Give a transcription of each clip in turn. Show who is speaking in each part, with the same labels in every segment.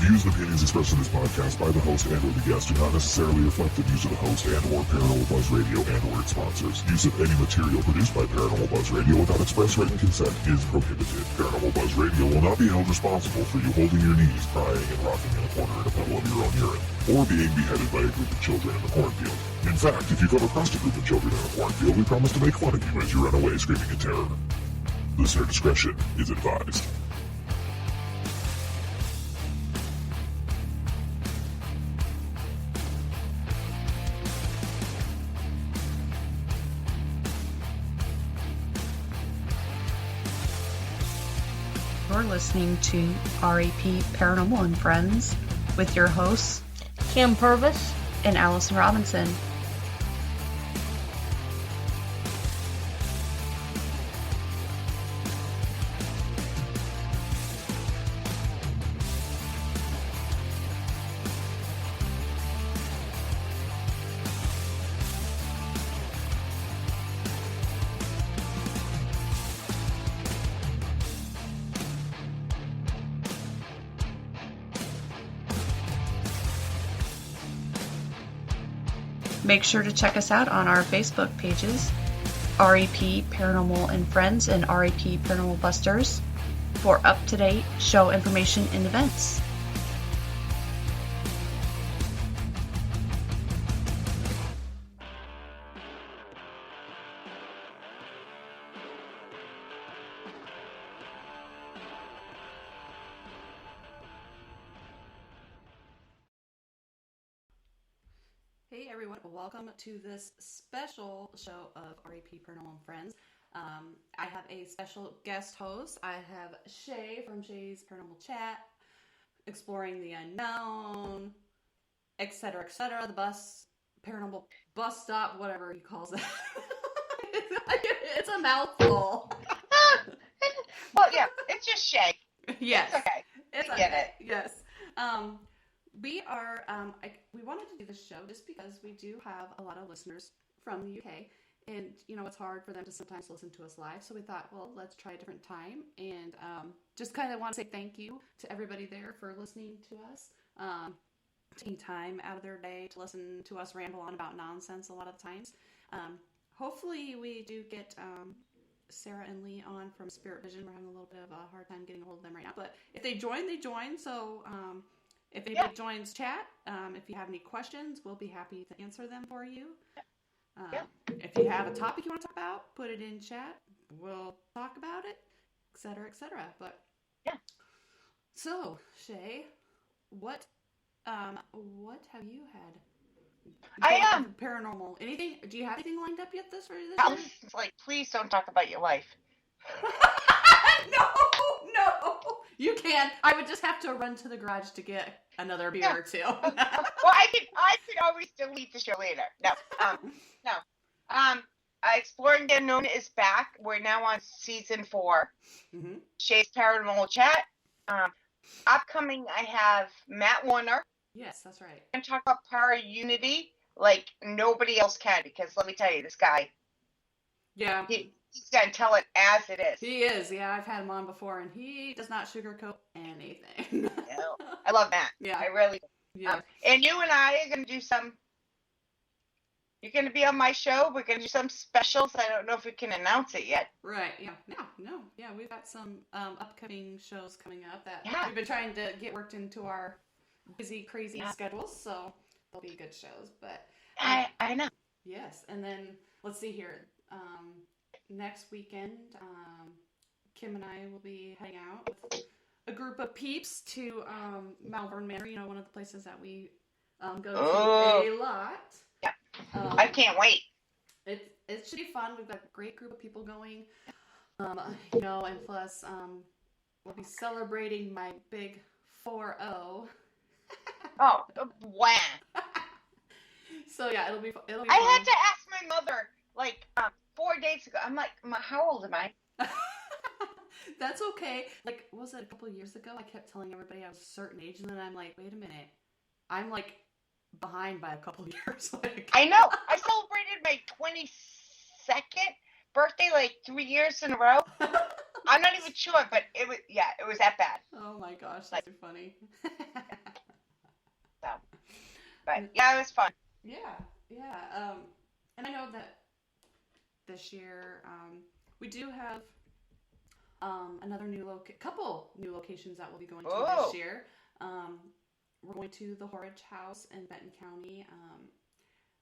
Speaker 1: views and opinions expressed in this podcast by the host and or the guest do not necessarily reflect the views of the host and or Paranormal Buzz Radio and or its sponsors. Use of any material produced by Paranormal Buzz Radio without express written consent is prohibited. Paranormal Buzz Radio will not be held responsible for you holding your knees, crying, and rocking in a corner in a puddle of your own urine, or being beheaded by a group of children in the cornfield. In fact, if you come across a group of children in a cornfield, we promise to make fun of you as you run away screaming in terror. Listener discretion is advised.
Speaker 2: You're listening to RAP Paranormal and Friends with your hosts,
Speaker 3: Kim Purvis
Speaker 2: and Allison Robinson. Make sure to check us out on our Facebook pages, RAP Paranormal and Friends and RAP Paranormal Busters, for up-to-date show information and events. Hey everyone, welcome to this special show of RAP Paranormal and Friends. I have a special guest host. I have Shay from Shay's Paranormal Chat, exploring the unknown, etc., etc. The paranormal bus stop, whatever he calls it. It's a mouthful.
Speaker 4: Well, yeah, it's just Shay.
Speaker 2: Yes.
Speaker 4: It's okay.
Speaker 2: It's
Speaker 4: I get
Speaker 2: okay.
Speaker 4: it.
Speaker 2: Yes. We are, we wanted to do this show just because we do have a lot of listeners from the UK, and, you know, it's hard for them to sometimes listen to us live, so we thought, well, let's try a different time, and just kind of want to say thank you to everybody there for listening to us, taking time out of their day to listen to us ramble on about nonsense a lot of times. Hopefully we do get Sarah and Lee on from Spirit Vision. We're having a little bit of a hard time getting a hold of them right now, but if they join, they join, so... if anybody joins chat, if you have any questions, we'll be happy to answer them for you. If you have a topic you want to talk about, put it in chat. We'll talk about it, etc., etc. But so Shay, what have you had?
Speaker 4: I am
Speaker 2: paranormal. Anything? Do you have anything lined up yet this year?
Speaker 4: It's like, please don't talk about your life.
Speaker 2: No. You can. I would just have to run to the garage to get another beer or two.
Speaker 4: Well, I could always delete the show later. No. Exploring the Unknown is back. We're now on season 4.
Speaker 2: Mm-hmm.
Speaker 4: Shay's Paranormal Chat. Upcoming, I have Matt Warner.
Speaker 2: Yes, that's right.
Speaker 4: I'm going to talk about Para Unity like nobody else can, because let me tell you, this guy.
Speaker 2: Yeah.
Speaker 4: He's going to tell it as it is.
Speaker 2: He is. Yeah, I've had him on before, and he does not sugarcoat anything.
Speaker 4: I love Matt.
Speaker 2: Yeah.
Speaker 4: I really do.
Speaker 2: Yeah.
Speaker 4: And you and I are going to do some... You're going to be on my show. We're going to do some specials. I don't know if we can announce it yet.
Speaker 2: Right. Yeah. No. Yeah, we've got some upcoming shows coming up that we've been trying to get worked into our busy, crazy schedules, so they'll be good shows. But
Speaker 4: I know.
Speaker 2: Yes. And then, let's see here. Next weekend, Kim and I will be heading out with a group of peeps to Malvern Manor, one of the places that we go to a lot.
Speaker 4: Yeah. I can't wait.
Speaker 2: It should be fun. We've got a great group of people going, and plus we'll be celebrating my big 4-0.
Speaker 4: Oh, wow.
Speaker 2: So yeah, it'll be fun.
Speaker 4: I had to ask my mother, 4 days ago. I'm like, how old am I?
Speaker 2: That's okay. Was it a couple years ago? I kept telling everybody I was a certain age, and then I'm like, wait a minute. I'm behind by a couple of years.
Speaker 4: I know. I celebrated my 22nd birthday 3 years in a row. I'm not even sure, but it was that bad.
Speaker 2: Oh my gosh, that's funny.
Speaker 4: But yeah, it was fun.
Speaker 2: Yeah, yeah. And I know that this year we do have another couple new locations that we'll be going to this
Speaker 4: Oh,
Speaker 2: year. Um, we're going to the Horridge House in Benton County,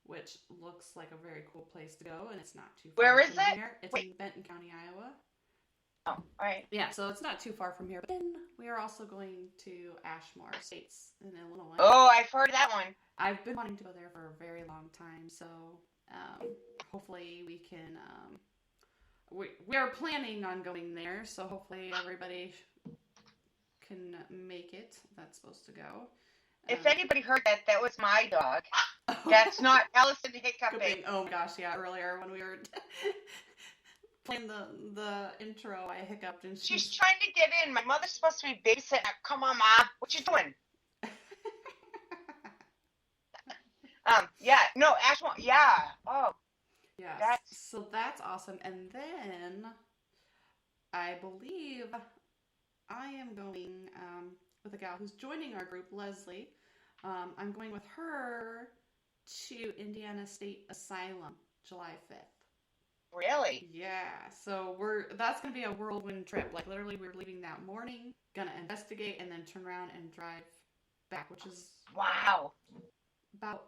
Speaker 2: which looks like a very cool place to go, and it's not too
Speaker 4: where
Speaker 2: far
Speaker 4: is
Speaker 2: from
Speaker 4: it?
Speaker 2: here. It's
Speaker 4: Wait.
Speaker 2: in Benton County, Iowa.
Speaker 4: Oh, all right.
Speaker 2: Yeah, so it's not too far from here. But then we are also going to Ashmore Estates in Illinois.
Speaker 4: Oh, I've heard that one.
Speaker 2: I've been wanting to go there for a very long time, so hopefully we can. We are planning on going there, so hopefully everybody can make it. That's supposed to go.
Speaker 4: If anybody heard that, that was my dog. That's not Allison hiccuping.
Speaker 2: Oh my gosh, yeah, earlier when we were playing the intro, I hiccuped and
Speaker 4: She's trying to get in. My mother's supposed to be babysitting her. Come on, Ma. What you doing? Yeah, no, Ashmore, yeah. Oh,
Speaker 2: yeah. So that's awesome. And then I believe I am going with a gal who's joining our group, Leslie. I'm going with her to Indiana State Asylum, July 5th.
Speaker 4: really?
Speaker 2: Yeah, so that's gonna be a whirlwind trip. Like literally, we're leaving that morning, gonna investigate, and then turn around and drive back, which is
Speaker 4: Wow.
Speaker 2: about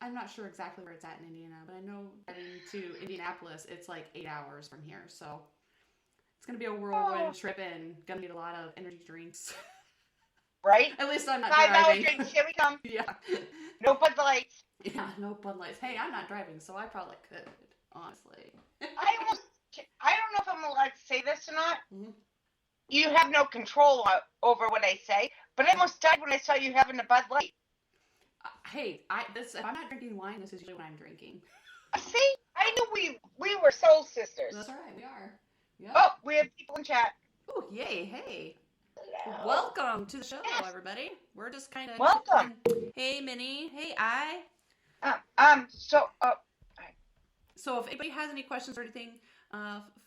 Speaker 2: I'm not sure exactly where it's at in Indiana, but I know getting to Indianapolis, it's like 8 hours from here. So it's gonna be a whirlwind trip, and gonna need a lot of energy drinks.
Speaker 4: Right?
Speaker 2: At least I'm not
Speaker 4: 5 hour
Speaker 2: driving.
Speaker 4: drinks, here we come.
Speaker 2: Yeah.
Speaker 4: No Bud Lights.
Speaker 2: Yeah, no Bud Lights. Hey, I'm not driving, so I probably could, honestly.
Speaker 4: I don't know if I'm allowed to say this or not.
Speaker 2: Mhm.
Speaker 4: You have no control over what I say, but I almost died when I saw you having a Bud Light.
Speaker 2: Hey, if I'm not drinking wine, this is usually when I'm drinking.
Speaker 4: See? I knew we were soul sisters.
Speaker 2: That's right, we are. Yep.
Speaker 4: Oh, we have people in chat.
Speaker 2: Oh, yay, hey.
Speaker 4: Hello.
Speaker 2: Welcome to the show,
Speaker 4: Yes.
Speaker 2: everybody. We're just kind of...
Speaker 4: Welcome.
Speaker 2: Hey, Minnie. Hey, I. So if anybody has any questions or anything,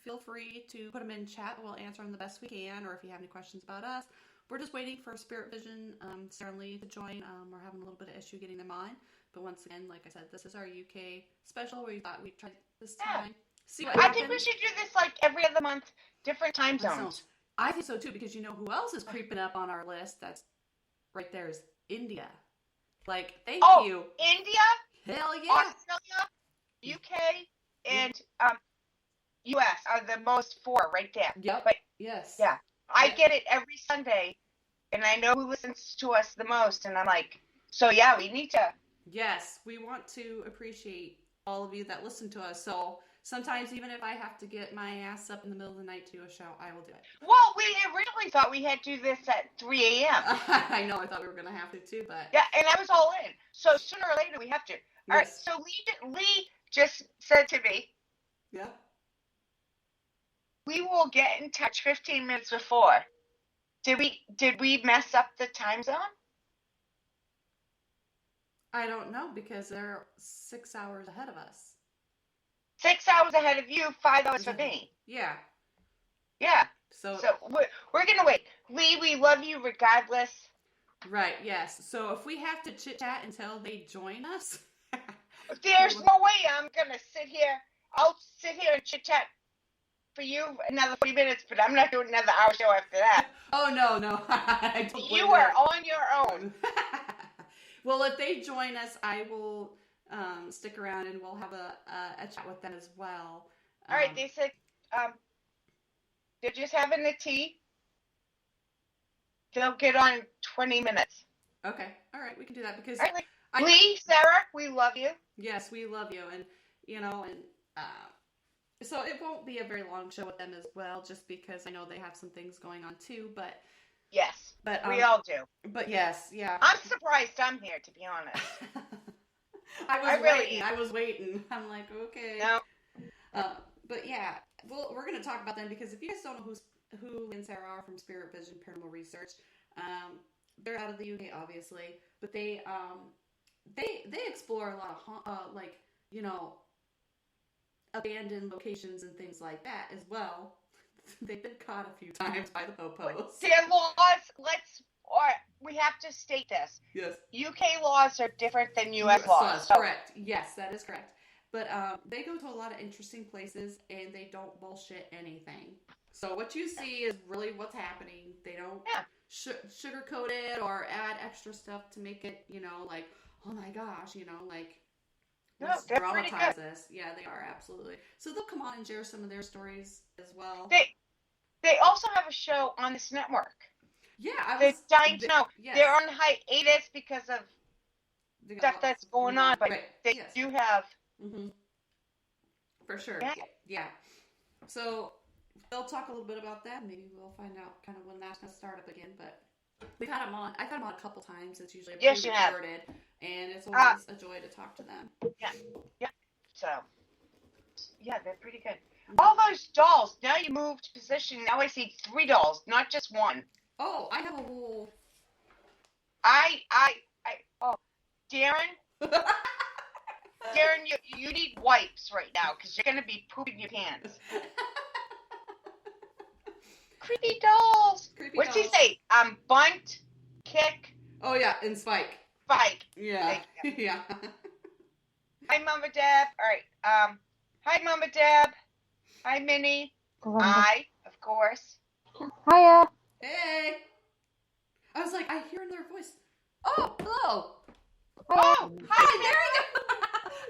Speaker 2: feel free to put them in chat. We'll answer them the best we can. Or if you have any questions about us, we're just waiting for Spirit Vision, Sarah Lee to join. We're having a little bit of issue getting them on. But once again, like I said, this is our UK special. We thought we'd try this time. See what
Speaker 4: I
Speaker 2: happens.
Speaker 4: think we should do this like every other month, different time zones.
Speaker 2: I think so too, because you know who else is creeping up on our list? That's right there is India. Like, thank you.
Speaker 4: India,
Speaker 2: Hell yeah.
Speaker 4: Australia, UK, and US are the most four right there.
Speaker 2: Yep.
Speaker 4: But
Speaker 2: yes.
Speaker 4: yeah, I get it every Sunday, and I know who listens to us the most, and I'm like, so yeah, we need to.
Speaker 2: Yes, we want to appreciate all of you that listen to us. So sometimes, even if I have to get my ass up in the middle of the night to do a show, I will do it.
Speaker 4: Well, we originally thought we had to do this at 3 a.m.
Speaker 2: I know, I thought we were going to have to too, but...
Speaker 4: Yeah, and I was all in. So sooner or later, we have to. All right, so Lee just said to me,
Speaker 2: yeah,
Speaker 4: we will get in touch 15 minutes before. Did we mess up the time zone?
Speaker 2: I don't know, because they're 6 hours ahead of us.
Speaker 4: 6 hours ahead of you, 5 hours for me.
Speaker 2: Yeah.
Speaker 4: Yeah.
Speaker 2: So
Speaker 4: we're going to wait. Lee, we love you regardless.
Speaker 2: Right, yes. So if we have to chit-chat until they join us...
Speaker 4: There's no way I'm going to sit here. I'll sit here and chit-chat for you another 40 minutes, but I'm not doing another hour show after that.
Speaker 2: Oh, no. I don't
Speaker 4: You are on your own.
Speaker 2: Well, if they join us, I will stick around and we'll have a chat with them as well.
Speaker 4: All right, they said they're just having the tea. They'll get on in 20 minutes.
Speaker 2: Okay, all right, we can do that because
Speaker 4: All right, Lee, Sarah, we love you.
Speaker 2: Yes, we love you, and so it won't be a very long show with them as well, just because I know they have some things going on too. But
Speaker 4: yes, we all do.
Speaker 2: But yes, yeah.
Speaker 4: I'm surprised I'm here, to be honest.
Speaker 2: I was waiting. I'm like, okay.
Speaker 4: No.
Speaker 2: But yeah, well, we're gonna talk about them because if you guys don't know who Lee and Sarah are from Spirit Vision Paranormal Research, they're out of the UK, obviously, but they explore a lot of abandoned locations and things like that as well. They've been caught a few times by the popos.
Speaker 4: Dear Lord, we we have to state this.
Speaker 2: Yes.
Speaker 4: UK laws are different than US laws. So.
Speaker 2: Correct. Yes, that is correct. But they go to a lot of interesting places, and they don't bullshit anything. So what you see is really what's happening. They don't sugarcoat it or add extra stuff to make it, like, oh my gosh, like, let's dramatize this. Yeah, they are, absolutely. So they'll come on and share some of their stories as well.
Speaker 4: They also have a show on this network.
Speaker 2: Yeah,
Speaker 4: they're dying to know.
Speaker 2: Yes.
Speaker 4: They're on hiatus because of stuff that's going on, but they do have.
Speaker 2: Mm-hmm. For sure.
Speaker 4: Yeah.
Speaker 2: Yeah. So they'll talk a little bit about that. Maybe we'll find out kind of when that's going to start up again. But we've had them on. I've had them on a couple times. It's usually pre-recorded, and it's always a joy to talk to them.
Speaker 4: Yeah. Yeah. So, yeah, they're pretty good. Mm-hmm. All those dolls. Now you moved position. Now I see 3 dolls, not just one.
Speaker 2: Oh, I have a whole.
Speaker 4: Oh, Darren. Darren, you need wipes right now because you're going to be pooping your pants. Creepy dolls. What's he say? Bunt, kick.
Speaker 2: Oh, yeah, and spike.
Speaker 4: Spike.
Speaker 2: Yeah. Yeah.
Speaker 4: Hi, Mama Deb. All right. Hi, Mama Deb. Hi, Minnie. Hi, of course.
Speaker 3: Hiya.
Speaker 2: Hey. I was like, I hear another voice. Oh, hello.
Speaker 4: Oh, hi,
Speaker 2: there you go.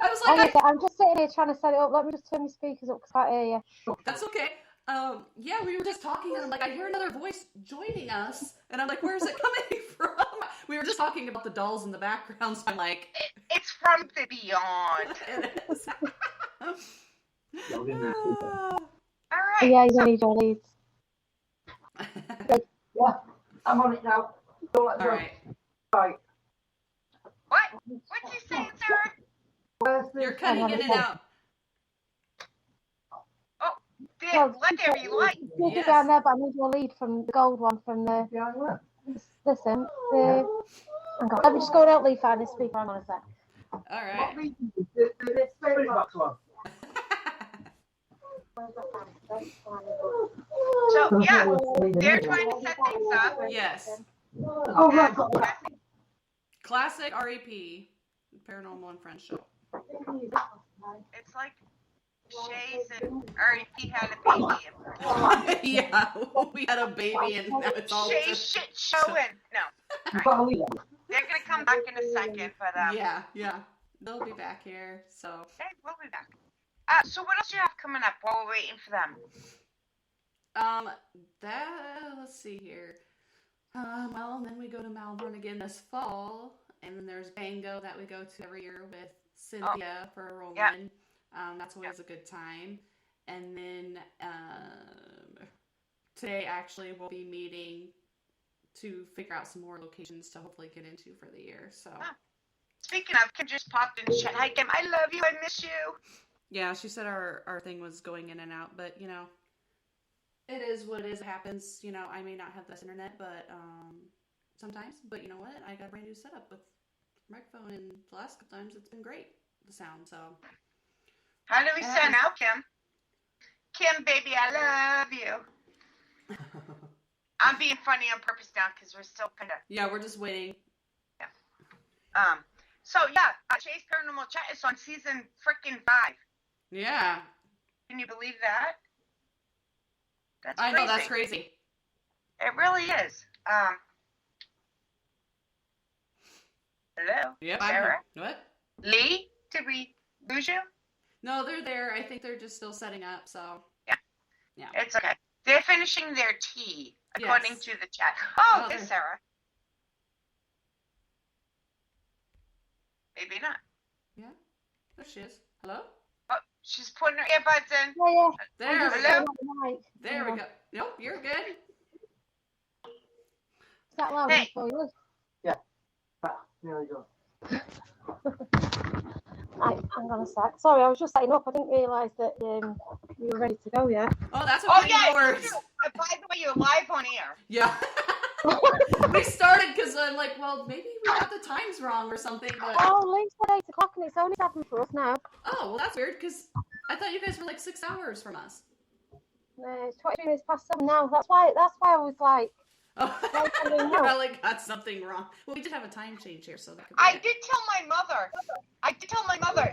Speaker 2: I was like,
Speaker 3: I'm just sitting here trying to set it up. Let me just turn my speakers up because I can't hear you.
Speaker 2: That's okay. Yeah, we were just talking, and I'm like, I hear another voice joining us, and I'm like, where's it coming from? We were just talking about the dolls in the background, so I'm like,
Speaker 4: it's from the beyond.
Speaker 2: It is.
Speaker 4: All right.
Speaker 3: Yeah, you need your leads.
Speaker 5: Yeah, I'm on it now.
Speaker 2: All right.
Speaker 5: Right.
Speaker 4: What? What'd you say, Sarah?
Speaker 2: You're cutting in and out.
Speaker 4: Oh, let there be light.
Speaker 3: You can down there, but I need your lead from the gold one from the. Listen, hang on. Let me just go and leave find this speaker. Hang on a sec.
Speaker 2: All right.
Speaker 5: The spirit box one.
Speaker 4: So yeah, they're trying to set things up.
Speaker 2: Yes.
Speaker 5: Oh, right.
Speaker 2: Classic REP, Paranormal and Friends show.
Speaker 4: It's like Shay's and REP had a baby.
Speaker 2: Yeah, we had a baby and now it's all
Speaker 4: Shay's shit show and no. Right. They're gonna come back in a second, but
Speaker 2: yeah, they'll be back here. So
Speaker 4: hey, we'll be back. So what else do you have coming up while we're waiting for them?
Speaker 2: Let's see here. Well, and then we go to Melbourne again this fall, and then there's Bango that we go to every year with Cynthia for a Roman.
Speaker 4: Yeah.
Speaker 2: That's always a good time. And then today actually we'll be meeting to figure out some more locations to hopefully get into for the year. So.
Speaker 4: Speaking of, Kim just popped in the chat. Hi Kim, I love you. I miss you.
Speaker 2: Yeah, she said our thing was going in and out, but it is what it is. It happens. I may not have this internet, but sometimes. But you know what? I got a brand new setup with microphone, and the last couple times it's been great. The sound. So.
Speaker 4: How do we sound out, Kim? Kim, baby, I love you. I'm being funny on purpose now because we're still kind of.
Speaker 2: Yeah, we're just waiting.
Speaker 4: Yeah. So yeah, Chase Paranormal Chat is on season freaking 5.
Speaker 2: Yeah.
Speaker 4: Can you believe that? That's
Speaker 2: I
Speaker 4: crazy.
Speaker 2: know, that's crazy.
Speaker 4: It really is. Hello?
Speaker 2: Yep.
Speaker 4: Sarah?
Speaker 2: What?
Speaker 4: Lee? Did we lose you?
Speaker 2: No, they're there. I think they're just still setting up, so.
Speaker 4: Yeah.
Speaker 2: Yeah.
Speaker 4: It's okay. They're finishing their tea, according to the chat. Oh, there's Sarah. Maybe not.
Speaker 2: Yeah. There she is. Hello?
Speaker 4: Oh, she's putting her earbuds in.
Speaker 3: Yeah.
Speaker 2: There we
Speaker 4: Hello?
Speaker 2: go. There we go. Nope, you're good.
Speaker 3: Is that loud
Speaker 4: Hey.
Speaker 3: for you?
Speaker 5: Yeah. There we go.
Speaker 3: Right, hang on a sec. Sorry, I was just setting up. I didn't realise that you were ready to go yet.
Speaker 2: Oh, that's okay.
Speaker 4: Oh, yeah.
Speaker 2: No worries.
Speaker 4: By the way, you're live on air.
Speaker 2: Yeah. We started because I'm like, well, maybe we got the times wrong or something. But
Speaker 3: Oh, Lee said 8 o'clock and it's only 7 for us now.
Speaker 2: oh, well, that's weird because I thought you guys were like 6 hours from us.
Speaker 3: No, it's 23 minutes past 7 now. That's why I was like,
Speaker 2: Oh,
Speaker 3: Why can't I
Speaker 2: you
Speaker 3: know?
Speaker 2: probably got something wrong. Well, we did have a time change here, so that could be
Speaker 4: I
Speaker 2: it.
Speaker 4: did tell my mother,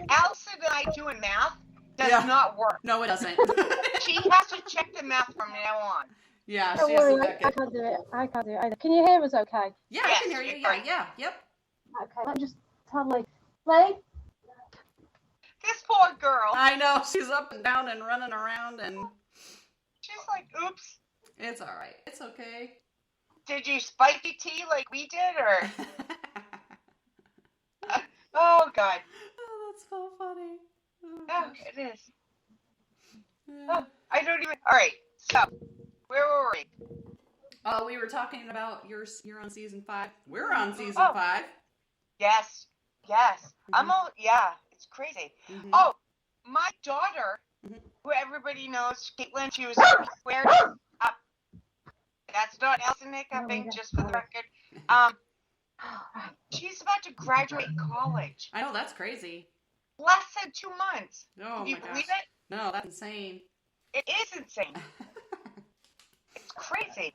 Speaker 4: Allison and I doing math does not work.
Speaker 2: No, it doesn't.
Speaker 4: She has to check the math from now on.
Speaker 2: Yeah,
Speaker 3: Don't
Speaker 2: she has to
Speaker 3: worry,
Speaker 2: check
Speaker 3: I
Speaker 2: it.
Speaker 3: can't do it. I can't do it either. Can you hear us okay?
Speaker 2: Yeah, I
Speaker 4: Yes,
Speaker 2: can hear you.
Speaker 4: you're
Speaker 2: Yeah,
Speaker 4: right.
Speaker 2: yeah, yep.
Speaker 3: Okay, let me just tell Lee. Lee?
Speaker 4: This poor girl,
Speaker 2: I know, she's up and down and running around, and
Speaker 4: she's like, oops,
Speaker 2: it's all right. It's okay.
Speaker 4: did you spike your tea like we did, or? Oh, God.
Speaker 2: Oh, that's so funny. Oh,
Speaker 4: Oh,
Speaker 2: gosh.
Speaker 4: it is.
Speaker 2: Yeah.
Speaker 4: Oh, I don't even. All right, so, where were we?
Speaker 2: Oh, we were talking about you're on season 5. We're on season
Speaker 4: Oh.
Speaker 2: 5.
Speaker 4: Yes. I'm
Speaker 2: Mhm.
Speaker 4: all, yeah, it's crazy.
Speaker 2: Mhm.
Speaker 4: Oh, my daughter,
Speaker 2: Mhm.
Speaker 4: who everybody knows, Caitlin, she was squared up. That's not Elson hiccuping, just for the record. She's about to graduate college.
Speaker 2: I know, that's crazy.
Speaker 4: Less than 2 months.
Speaker 2: Oh
Speaker 4: Can you
Speaker 2: my
Speaker 4: believe
Speaker 2: gosh.
Speaker 4: it?
Speaker 2: No, that's insane.
Speaker 4: It is insane. It's crazy.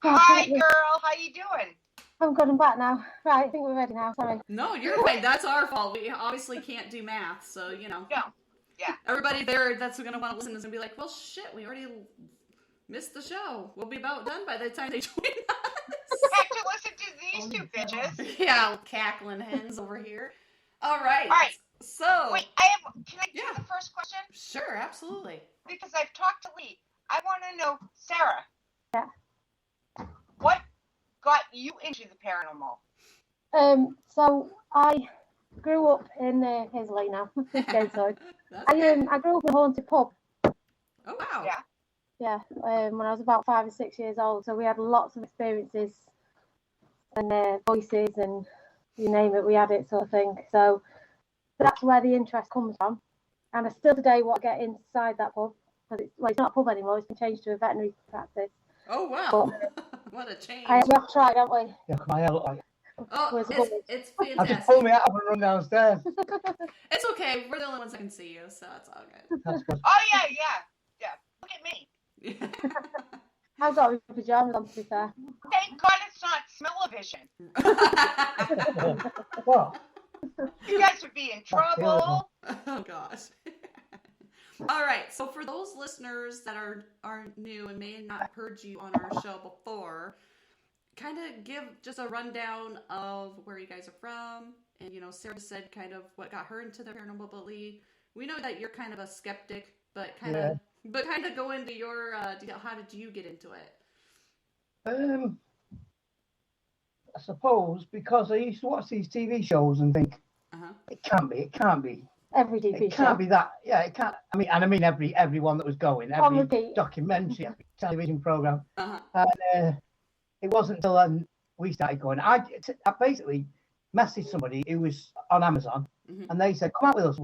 Speaker 3: Oh,
Speaker 4: Hi, girl. How you doing?
Speaker 3: I'm good and back now. Right, I think we're ready now. Sorry.
Speaker 2: No, you're fine. That's our fault. We obviously can't do math, so you know.
Speaker 4: No. Yeah.
Speaker 2: Everybody there that's gonna want to listen is gonna be like, well, shit, we already missed the show. We'll be about done by the time they join us.
Speaker 4: Have to listen to these two bitches.
Speaker 2: Yeah, cackling hens over here. All right.
Speaker 4: All right.
Speaker 2: So.
Speaker 4: Wait, can I do the first question?
Speaker 2: Sure, absolutely.
Speaker 4: Because I've talked to Lee. I want to know, Sarah.
Speaker 3: Yeah.
Speaker 4: What got you into the paranormal?
Speaker 3: So I grew up in here's Lee now. Okay, sorry. I grew up in a haunted pub.
Speaker 2: Oh wow.
Speaker 4: Yeah.
Speaker 3: Yeah, when I was about 5 or 6 years old. So we had lots of experiences and voices and you name it, we had it sort of thing. So that's where the interest comes from. And I still today want to get inside that pub because it's not a pub anymore. It's been changed to a veterinary practice.
Speaker 2: Oh wow. What a change.
Speaker 3: We have to try, don't we?
Speaker 5: Yeah, my hair look like.
Speaker 2: Oh, it's fantastic.
Speaker 5: I just pull me out and run downstairs.
Speaker 2: It's okay. We're the only ones that can see you, so it's all good.
Speaker 5: That's good.
Speaker 4: Oh, yeah. Look at me.
Speaker 3: I've got my pajamas on, to be fair.
Speaker 4: Thank God it's not smell-o-vision.
Speaker 5: What?
Speaker 4: You guys would be in trouble.
Speaker 2: Oh gosh. All right. So for those listeners that are new and may not have heard you on our show before, kind of give just a rundown of where you guys are from, and Sarah said kind of what got her into the paranormal, but Lee, we know that you're kind of a skeptic, but kind of go into your detail. How did you get into it?
Speaker 5: I suppose because I used to watch these TV shows and think it can't be.
Speaker 3: Every TV show.
Speaker 5: It can't be that. Yeah, it can't. I mean every one that was going, every documentary, every television program. And it wasn't until then we started going. I basically messaged somebody who was on Amazon, and they said, "Come out with us.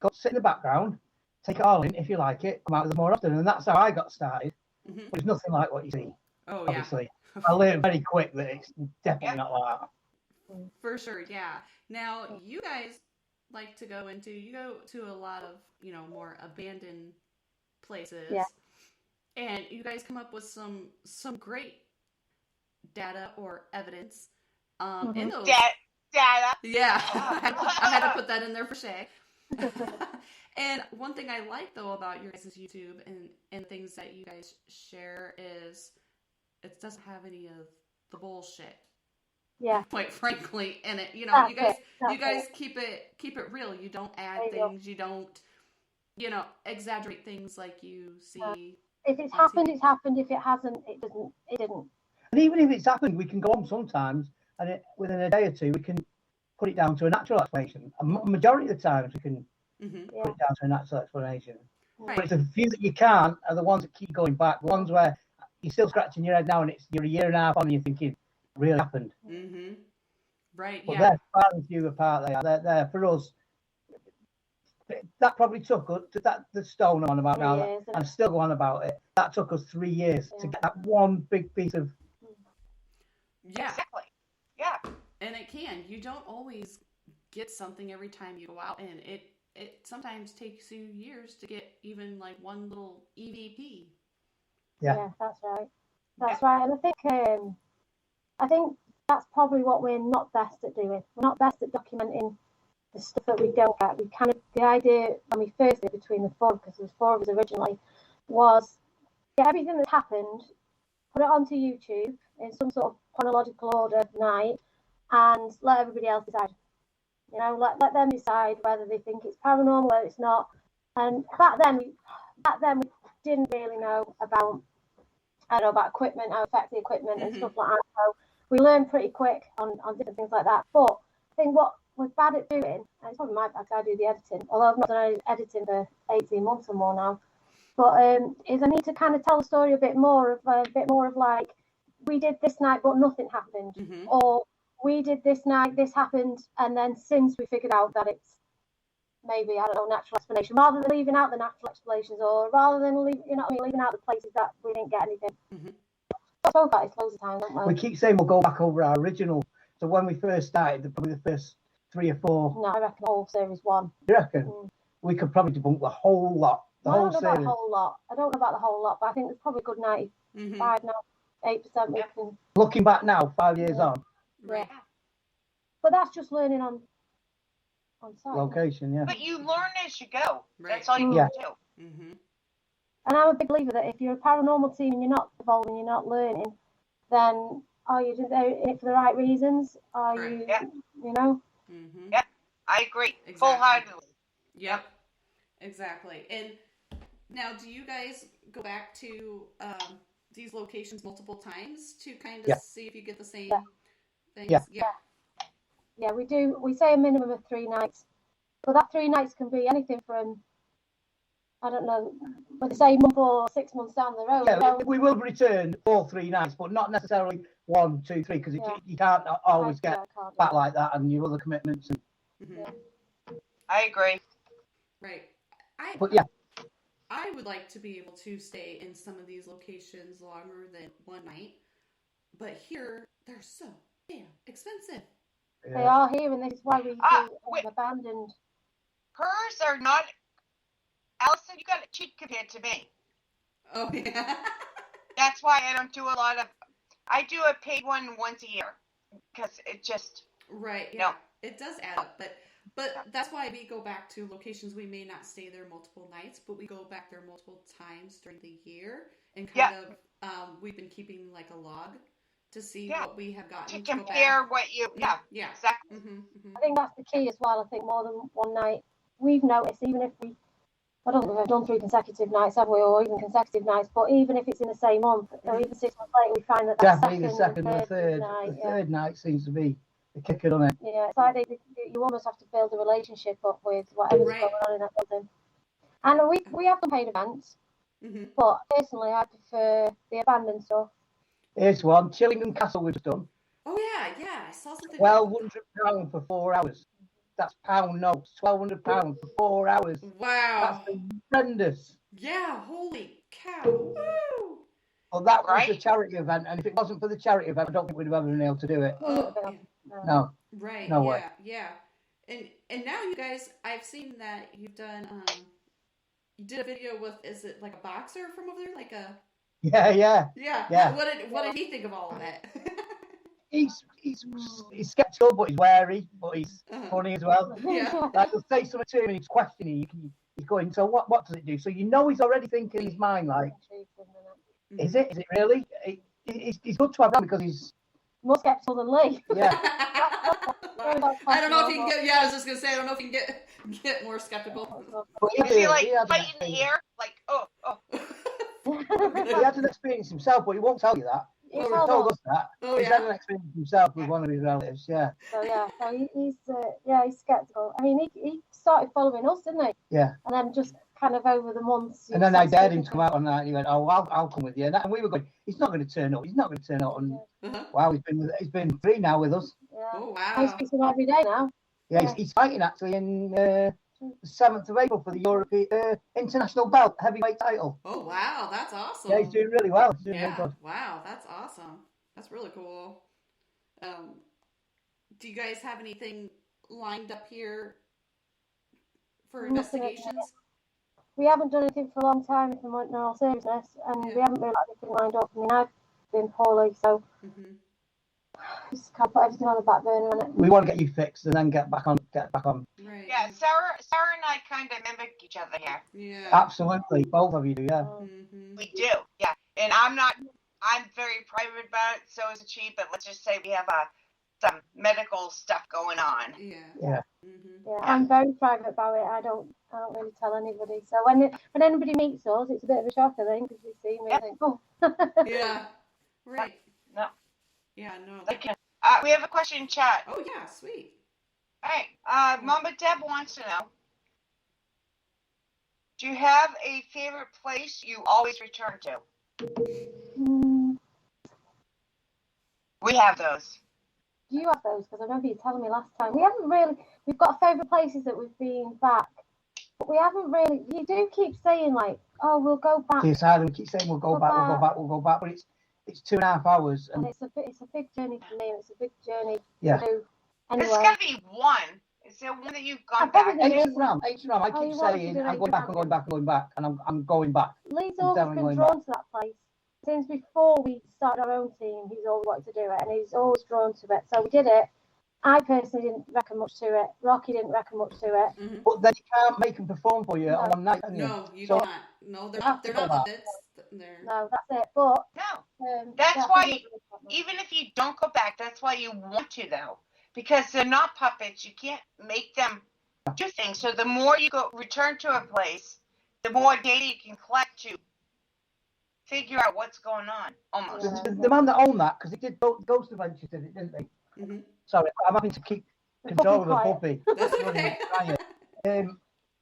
Speaker 5: Go sit in the background, take it all in. If you like it, come out with us more often." And that's how I got started. But it's nothing like what you see.
Speaker 2: Oh,
Speaker 5: obviously. I learned very quick that it's definitely not like that.
Speaker 2: For sure, yeah. Now, you guys like to go to a lot of, more abandoned places.
Speaker 3: Yeah.
Speaker 2: And you guys come up with some great data or evidence in those.
Speaker 4: Data.
Speaker 2: Yeah. I had to put that in there for Shay. And one thing I like, though, about your guys' YouTube and things that you guys share is it doesn't have any of the bullshit.
Speaker 3: Yeah.
Speaker 2: Quite frankly, in it, you guys keep it real. You don't add things. You don't, exaggerate things like you see.
Speaker 3: If it's happened, it's happened. If it hasn't, it didn't.
Speaker 5: And even if it's happened, we can go on sometimes, and within a day or two, we can put it down to a natural explanation. A majority of the times, we can put it down to a natural explanation.
Speaker 2: Right.
Speaker 5: But the few that you can't are the ones that keep going back. The ones where you're still scratching your head now, and you're a year and a half on, and you're thinking, it really happened.
Speaker 2: Mm-hmm. Right.
Speaker 5: But they're far and few apart. They're for us. That probably took us the stone I'm on about now. I'm still going on about it. That took us 3 years to get that one big piece of.
Speaker 2: Yeah.
Speaker 4: Exactly. Yeah.
Speaker 2: And it can. You don't always get something every time you go out, and it sometimes takes you years to get even like one little EVP.
Speaker 3: Yeah, that's right. That's right. And I think that's probably what we're not best at doing. We're not best at documenting the stuff that we don't get. The idea when we first did between the four, because there was four of us originally, was get everything that happened, put it onto YouTube in some sort of chronological order of night, and let everybody else decide. Let them decide whether they think it's paranormal, whether it's not. And back then we didn't really know about equipment, how effective equipment and stuff like that. So we learned pretty quick on different things like that. But I think what we're bad at doing, and it's probably my bad, I do the editing, although I've not done any editing for 18 months or more now, but is I need to kind of tell the story a bit more of like, we did this night but nothing happened, or we did this night, this happened, and then since we figured out that it's maybe, I don't know, natural explanation, rather than leaving out the natural explanations, or rather than leaving out the places that we didn't get anything. I spoke about it loads of times, don't we?
Speaker 5: We keep saying we'll go back over our original. So when we first started, probably the first 3 or 4.
Speaker 3: No, I reckon the whole series 1.
Speaker 5: You reckon? We could probably debunk the whole lot.
Speaker 3: I don't know about the whole lot. I don't know about the whole lot, but I think there's probably a good 95 now, 8% we can.
Speaker 5: Looking back now, 5 years on.
Speaker 2: Right.
Speaker 3: But that's just learning on site.
Speaker 5: Location, yeah.
Speaker 4: But you learn as you go.
Speaker 2: Right.
Speaker 4: That's all you can do.
Speaker 3: And I'm a big believer that if you're a paranormal team and you're not evolving, you're not learning, then are you in it for the right reasons? Are you, you know?
Speaker 4: Yeah, I agree.
Speaker 2: Exactly.
Speaker 4: Full-heartedly.
Speaker 2: Yep, exactly. And now, do you guys go back to these locations multiple times to kind of see if you get the same things?
Speaker 3: Yeah, we do. We say a minimum of 3 nights, but that 3 nights can be anything from, I don't know, let's say a month or 6 months down the road.
Speaker 5: Yeah, we will return for 3 nights, but not necessarily 1, 2, 3, because you can't always get back like that, and your other commitments.
Speaker 4: I agree.
Speaker 2: Right. I would like to be able to stay in some of these locations longer than 1 night, but here they're so damn expensive.
Speaker 3: They are here, and this is why we do abandoned.
Speaker 4: Hers are not. Allison, you got it cheap compared to me.
Speaker 2: Oh yeah.
Speaker 4: That's why I don't do a lot of. I do a paid one once a year because it just.
Speaker 2: Right. Yeah. It does add up, but that's why we go back to locations. We may not stay there multiple nights, but we go back there multiple times during the year, and kind of we've been keeping like a log to see what we have gotten
Speaker 4: to compare what you. Yeah. Exactly.
Speaker 3: I think that's the key as well. I think more than 1 night, we've noticed, even if I don't think we've done 3 consecutive nights, have we, or even consecutive nights, but even if it's in the same month, or even 6 months later, we find that
Speaker 5: definitely the second and third night, the third night seems to be the kicker, doesn't it?
Speaker 3: Yeah, it's like you almost have to build a relationship up with whatever's going on in that building. And we have done paid events, but personally, I prefer the abandoned stuff.
Speaker 5: Here's one, Chillington Castle we've done.
Speaker 2: Oh yeah, I saw something.
Speaker 5: £1,200 for 4 hours. That's pound notes. £1,200 for 4 hours.
Speaker 2: Wow.
Speaker 5: That's horrendous.
Speaker 2: Yeah, holy cow. Woo!
Speaker 5: Well, that was a charity event, and if it wasn't for the charity event, I don't think we'd have ever been able to do it. No.
Speaker 2: Right.
Speaker 5: No way.
Speaker 2: Yeah. And now you guys, I've seen that you've done. You did a video with. Is it like a boxer from over there? Like a.
Speaker 5: Yeah.
Speaker 2: What did he think of all of that?
Speaker 5: He's skeptical, but he's wary, but he's funny as well.
Speaker 2: Yeah.
Speaker 5: Like he'll say something to him and he's questioning. He's going, so what does it do? So you know he's already thinking in his mind, like, is it really? He's good to have that because he's
Speaker 3: more skeptical than Lee.
Speaker 5: Yeah.
Speaker 2: I don't know if you can get. Yeah, I was just gonna say I don't know if you can get more skeptical.
Speaker 4: Is he like fighting in the air? Like oh.
Speaker 5: He had an experience himself, but he won't tell you that. He told us that. He's had an experience himself with one of his relatives. Yeah.
Speaker 3: So he's skeptical. I mean, he started following us, didn't he?
Speaker 5: Yeah.
Speaker 3: And then just kind of over the months.
Speaker 5: And then I dared him to come out on that, and he went, "Oh, I'll come with you." And we were going, "He's not going to turn up. He's not going to turn up." And wow, he's been 3 now with us.
Speaker 3: Yeah.
Speaker 2: Oh wow.
Speaker 3: I speak to him every day now.
Speaker 5: Yeah, he's fighting actually in the 7th of April for the European International Belt Heavyweight title.
Speaker 2: Oh wow, that's awesome.
Speaker 5: Yeah, he's doing really well. He's doing really good.
Speaker 2: Wow, that's awesome. That's really cool. Do you guys have anything lined up here for investigations?
Speaker 3: We haven't done anything for a long time, if I'm in all seriousness, and we haven't really got anything lined up. I mean, I've been poorly, so just can't put everything on the back burner on it.
Speaker 5: We want to get you fixed and then get back on.
Speaker 2: Right.
Speaker 4: Yeah, Sarah and I kind of mimic each other here.
Speaker 2: Yeah.
Speaker 5: Absolutely, both of you do. Yeah.
Speaker 4: We do. Yeah, and I'm very private about it. So is she. But let's just say we have some medical stuff going on.
Speaker 2: Yeah.
Speaker 5: Yeah.
Speaker 3: Yeah, I'm very private about it. I don't really tell anybody. So when anybody meets us, it's a bit of a shock, I think, because they see me and think, oh.
Speaker 2: Yeah. Right.
Speaker 4: No.
Speaker 2: Yeah. No.
Speaker 4: We have a question in chat.
Speaker 2: Oh yeah, sweet.
Speaker 4: All right. Mama Deb wants to know: do you have a favorite place you always return to? We have those.
Speaker 3: Do you have those? Because I remember you telling me last time. We've got favourite places that we've been back, but we haven't really. You do keep saying like, oh, we'll go back.
Speaker 5: To your we keep saying we'll go back, but it's 2.5 hours.
Speaker 3: And it's a big journey for me, and it's a big journey
Speaker 5: to
Speaker 3: do anyway.
Speaker 4: There's got to be one. Is there one that you've gone back?
Speaker 5: H&M. I keep saying I'm going back, and I'm going back.
Speaker 3: Lee's always been drawn to that place. Since before we started our own team, he's always wanted to do it, and he's always drawn to it. So we did it. I personally didn't reckon much to it. Rocky didn't reckon much to it.
Speaker 5: But then you can't make them perform for you on one night, can you?
Speaker 2: No, you can't. No, they're not puppets.
Speaker 3: No, that's it. But
Speaker 4: that's why, even if you don't go back, that's why you want to, though, because they're not puppets. You can't make them do things. So the more you return to a place, the more data you can collect to figure out what's going on. Almost.
Speaker 5: The man that owned that, because he did Ghost Adventures, didn't they? Sorry, I'm having to keep control of the puppy.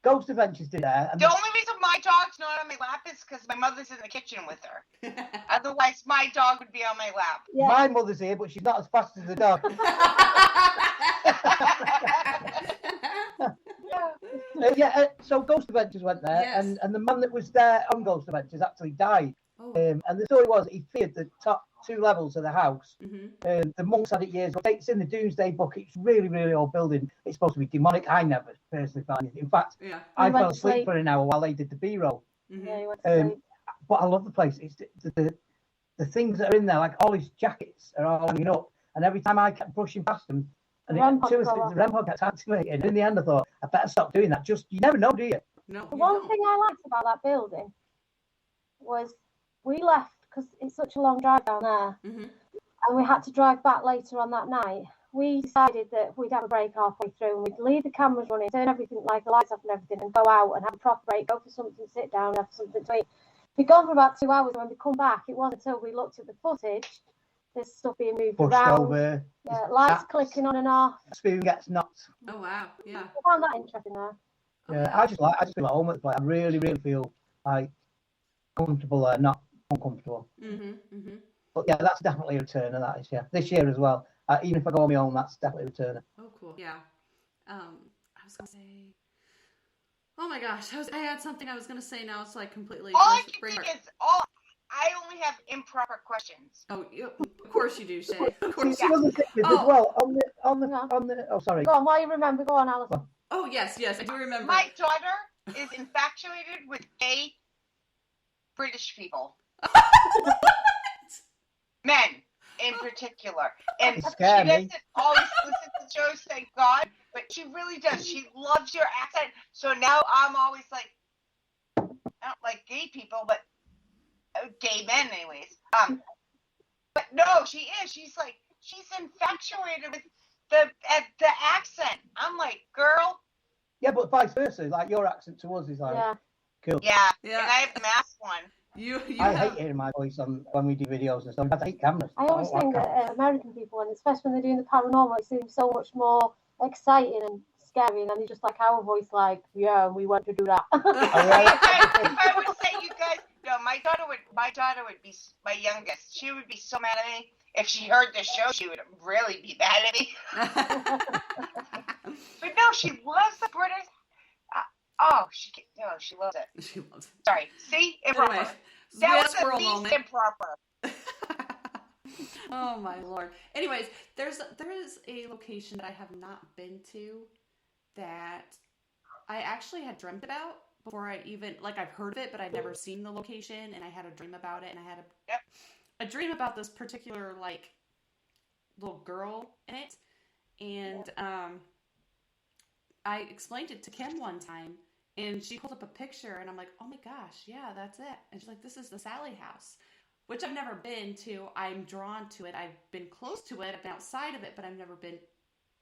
Speaker 5: Ghost Adventures did that.
Speaker 4: The only reason my dog's not on my lap is because my mother's in the kitchen with her. Otherwise, my dog would be on my lap.
Speaker 3: Yeah.
Speaker 5: My mother's here, but she's not as fast as the dog. So Ghost Adventures went there, and the man that was there on Ghost Adventures actually died. And the story was he feared the top 2 levels of the house. The monks had it years ago. It's in the Doomsday Book. It's really, really old building. It's supposed to be demonic. I never personally found it. In fact, I fell asleep for an hour while they did the B-roll. But I love the place. It's the things that are in there, like all his jackets are all hanging up. And every time I kept brushing past them, and the REM pod kept activating. And in the end, I thought, I better stop doing that. You never know, do you?
Speaker 2: No.
Speaker 3: The one thing I liked about that building was we left because it's such a long drive down there, and we had to drive back later on that night. We decided that we'd have a break halfway through, and we'd leave the cameras running, turn everything, like the lights off and everything, and go out and have a proper break, go for something, sit down, have something to eat. We'd gone for about 2 hours, and when we come back, it wasn't until we looked at the footage, there's stuff being moved around,
Speaker 5: over,
Speaker 3: lights clicking on and off.
Speaker 5: Spoon gets knocked.
Speaker 2: Oh wow, yeah.
Speaker 3: I found that interesting there.
Speaker 5: Yeah, I just feel at home at the place. I really, really feel like comfortable there, not uncomfortable. But yeah, that's definitely a returner. That is, this year as well. Even if I go on my own, that's definitely a returner.
Speaker 2: Oh, cool. Yeah. I was gonna say. Oh my gosh, I had something I was gonna say. Now it's like completely.
Speaker 4: All I can think is I only have improper questions.
Speaker 2: Oh, of course you do, Shay. Of course.
Speaker 5: As well on the. Oh, sorry.
Speaker 3: Go on. While you remember, go on, Alison.
Speaker 2: Oh yes, I do remember.
Speaker 4: My daughter is infatuated with gay British people. Men in particular. And she doesn't always listen to shows, thank God, but she really does. She loves your accent. So now I'm always like, I don't like gay people, but gay men anyways. But no, she is. She's infatuated with the accent. I'm like, girl.
Speaker 5: Yeah, but vice versa. Like your accent to us is like cool.
Speaker 4: Yeah. And I have the mask one.
Speaker 5: I hate hearing my voice when we do videos and stuff. I hate cameras.
Speaker 3: I always think that American people, and especially when they're doing the paranormal, it seems so much more exciting and scary, and then they just like our voice, like, yeah, we want to do that.
Speaker 4: If I would say you guys, no, my daughter would be my youngest. She would be so mad at me. If she heard this show, she would really be mad at me. But no, she loves the British. She loves it.
Speaker 2: She loves it.
Speaker 4: Sorry. See? Improper.
Speaker 2: Anyway,
Speaker 4: that was the least improper.
Speaker 2: Oh my Lord. Anyways, there is a location that I have not been to that I actually had dreamt about before I even, like, I've heard of it, but I'd never seen the location, and I had a dream about it, and a dream about this particular like little girl in it, and I explained it to Kim one time, and she pulled up a picture, and I'm like, oh my gosh, yeah, that's it. And she's like, this is the Sally house, which I've never been to. I'm drawn to it. I've been close to it. I've been outside of it, but I've never been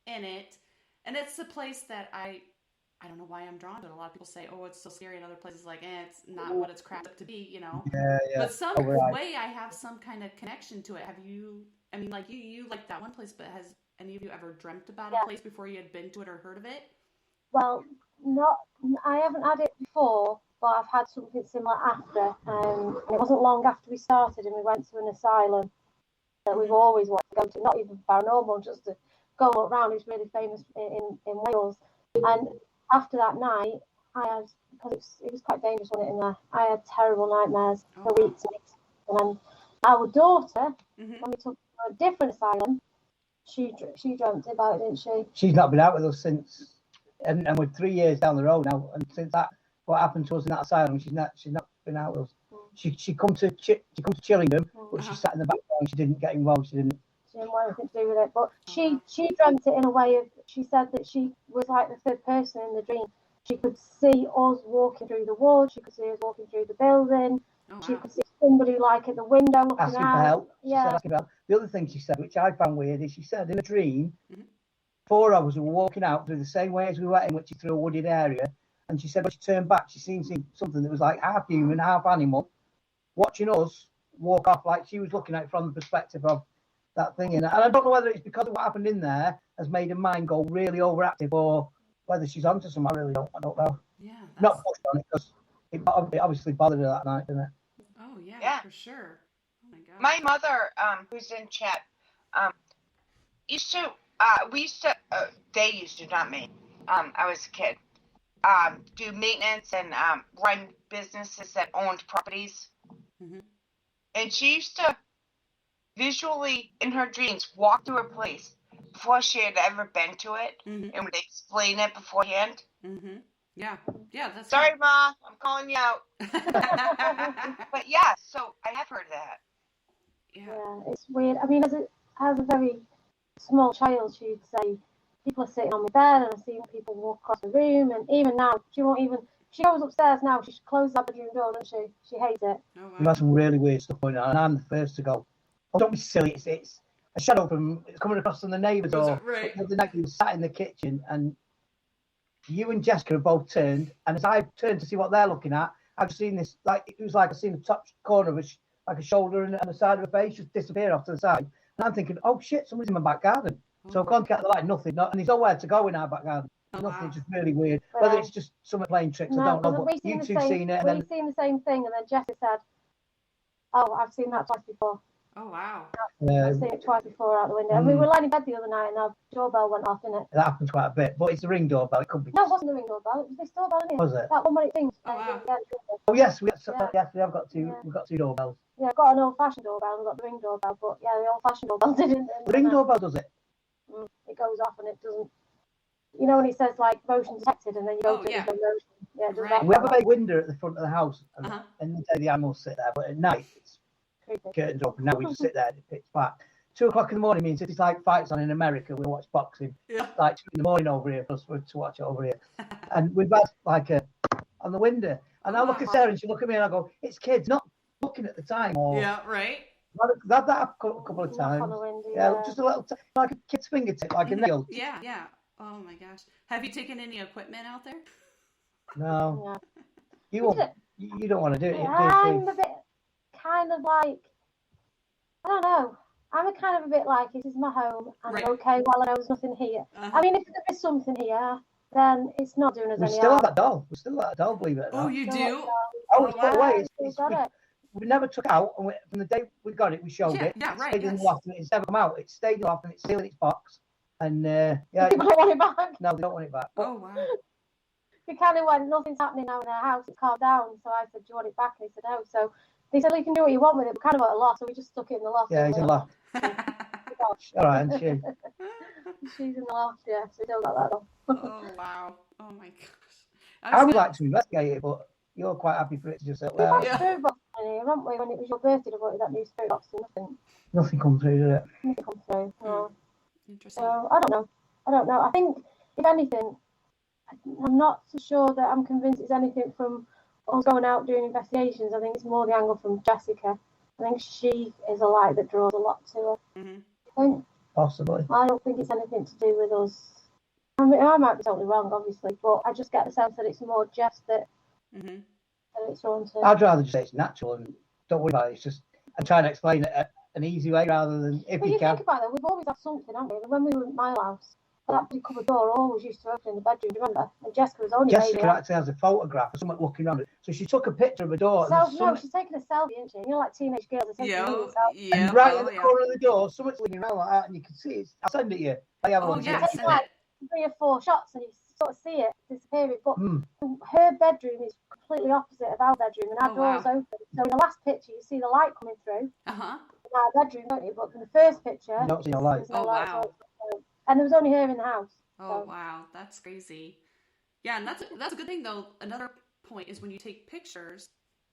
Speaker 2: in it. And it's a place that I don't know why I'm drawn to it. A lot of people say, oh, it's so scary. And other places like, it's not what it's cracked up to be, you know.
Speaker 5: Yeah.
Speaker 2: But some way I have some kind of connection to it. Have you, I mean, like you like that one place, but has any of you ever dreamt about a place before you had been to it or heard of it?
Speaker 3: Well, I haven't had it before, but I've had something similar after. And it wasn't long after we started, and we went to an asylum that we've always wanted to go to, not even paranormal, just to go around. It's really famous in Wales. And after that night, because it was quite dangerous, wasn't it, in there? I had terrible nightmares for weeks. And our daughter, when we took her to a different asylum, she dreamt about it, didn't she?
Speaker 5: She's not been out with us since, and we're 3 years down the road now. And since that, what happened to us in that asylum, she's not been out with us. She come to Chillingham, but she sat in the background. She didn't get involved. She didn't want
Speaker 3: anything to do with it. But she dreamt it in a way of. She said that she was like the third person in the dream. She could see us walking through the woods. She could see us walking through the building. She could see somebody like at the window looking
Speaker 5: asking
Speaker 3: out.
Speaker 5: for help.
Speaker 3: Yeah.
Speaker 5: Asking for help. The other thing she said, which I found weird, is she said in a dream, 4 of us were walking out through the same way as we went in, which is through a wooded area. And she said when she turned back, she seen something that was like half human, half animal, watching us walk off, like she was looking at it from the perspective of that thing. And I don't know whether it's because of what happened in there has made her mind go really overactive, or whether she's onto something. I don't know.
Speaker 2: Yeah.
Speaker 5: Not pushed on it, because it obviously bothered her that night, didn't it?
Speaker 2: Oh yeah, for sure. Oh my god.
Speaker 4: My mother, who's in chat, they used to, not me. I was a kid. Do maintenance and run businesses that owned properties. And she used to visually, in her dreams, walk through a place before she had ever been to it, and would explain it beforehand.
Speaker 2: Yeah, that's
Speaker 4: sorry, Ma, I'm calling you out. But yeah, so I have heard that.
Speaker 3: Yeah, it's weird. I mean, as a very small child, she'd say, people are sitting on my bed, and I see people walk across the room, and even now, she goes upstairs now, she closes that bedroom door, doesn't she? She hates it.
Speaker 2: Oh, wow.
Speaker 5: We've had some really weird stuff going on, and I'm the first to go, oh, don't be silly, it's a shadow it's coming across from the neighbours, or
Speaker 2: right.
Speaker 5: The night you sat in the kitchen, and you and Jessica have both turned, and as I turned to see what they're looking at, I've seen this, like, it was like I've seen the top corner of like a shoulder and the side of her face just disappear off to the side. And I'm thinking, oh shit, somebody's in my back garden. So I've gone to get the light, nothing, and there's nowhere to go in our back garden. Nothing, just really weird. Whether it's just someone playing tricks, I don't know, but you two seen it.
Speaker 3: We've seen the same thing, and then Jessica said, oh, I've seen that twice before.
Speaker 2: Oh, wow.
Speaker 3: I've seen it twice before out the window. And we were lying in bed the other night, and our doorbell went off, didn't it?
Speaker 5: That happens quite a bit, but it's the ring doorbell. It could be.
Speaker 3: No, it wasn't the ring doorbell. It was this doorbell, isn't it?
Speaker 5: Was it?
Speaker 3: That one when it rings.
Speaker 2: Oh, wow.
Speaker 5: Oh yes, we have got two. We've got two doorbells.
Speaker 3: Yeah, I've got an old-fashioned doorbell. We've got the ring doorbell, but yeah, the old-fashioned doorbell didn't.
Speaker 5: The ring doorbell does it.
Speaker 3: It goes off and it doesn't. You know when it says like motion detected, and then you open it, there's no motion. Yeah, it does that.
Speaker 5: We have a big window at the front of the house, and in the day the animals sit there, but at night it's curtains open. Now we just sit there and it pitch black. 2 o'clock in the morning means if it's like fights on in America, we watch boxing. Like 2 in the morning over here for us to watch it over here. And we've had like on the window, and I look at Sarah and she look at me and I go, "It's kids, not looking at the time." Or,
Speaker 2: yeah, right.
Speaker 5: I've had that a couple of times. Just a little, like a kid's fingertip, like a nail.
Speaker 2: Yeah. Oh my gosh. Have you taken any equipment out there?
Speaker 5: No. You won't. You don't want to do it.
Speaker 3: I'm a bit kind of like, I don't know. I'm a kind of a bit like, this is my home, and I'm okay while I know there's nothing here. I mean, if there is something here, then it's not doing us any harm.
Speaker 5: We still have that doll. We still have that doll, believe it or not.
Speaker 2: Oh, you do?
Speaker 5: Oh, it's put away. We never took it out, and from the day we got it, we showed it.
Speaker 2: Yeah, right.
Speaker 5: Stayed in the loft, and it's never come out. It stayed in the loft, and it's still in its box. And
Speaker 3: people don't want it back.
Speaker 5: No, they don't want it back.
Speaker 2: Oh wow.
Speaker 3: We kind of went, nothing's happening now in our house. It's calmed down. So I said, do you want it back? And he said, no. So they said, well, you can do what you want with it. We kind of got a loft, so we just stuck it in the loft.
Speaker 5: Yeah, it's in the loft. All right, and she.
Speaker 3: She's in the loft. Yeah, so we still got that on.
Speaker 2: Oh wow. Oh my gosh.
Speaker 5: I would like to investigate it, but you're quite happy for it to just sit there.
Speaker 3: Yeah. in here, haven't we? When it was your birthday, I bought you that new spirit box and
Speaker 5: Nothing come through, did it?
Speaker 3: nothing come through. No.
Speaker 2: Interesting.
Speaker 3: So I don't know. I think, if anything, I'm not so sure that I'm convinced it's anything from us going out doing investigations. I think it's more the angle from Jessica. I think she is a light that draws a lot to her.
Speaker 2: Mm-hmm.
Speaker 3: I think,
Speaker 5: possibly.
Speaker 3: I don't think it's anything to do with us. I mean, I might be totally wrong, obviously, but I just get the sense that it's more Jess that, that it's drawn to.
Speaker 5: I'd rather just say it's natural and don't worry about it. It's just, I'm trying to explain it an easy way rather than if you can.
Speaker 3: Think about it, we've always had something, haven't we? When we were at my house, that cupboard door always used to open in the bedroom, remember? And Jessica was only
Speaker 5: Jessica actually has a photograph of someone looking around it. So she took a picture of a door.
Speaker 3: No, she's taking a selfie, isn't she? You know, like teenage girls are taking a selfie.
Speaker 5: And right in the corner of the door, someone's looking around like that, and you can see it. I'll send it to you. I have one.
Speaker 3: It's like 3 or 4 shots, and you sort of see it disappearing. But her bedroom is completely opposite of our bedroom, and our door is open. So in the last picture, you see the light coming through. In our bedroom, don't you? But in the first picture,
Speaker 5: you don't see no light.
Speaker 3: And there was only her in the house.
Speaker 2: Oh, wow. That's crazy. Yeah, and that's a good thing, though. Another point is when you take pictures,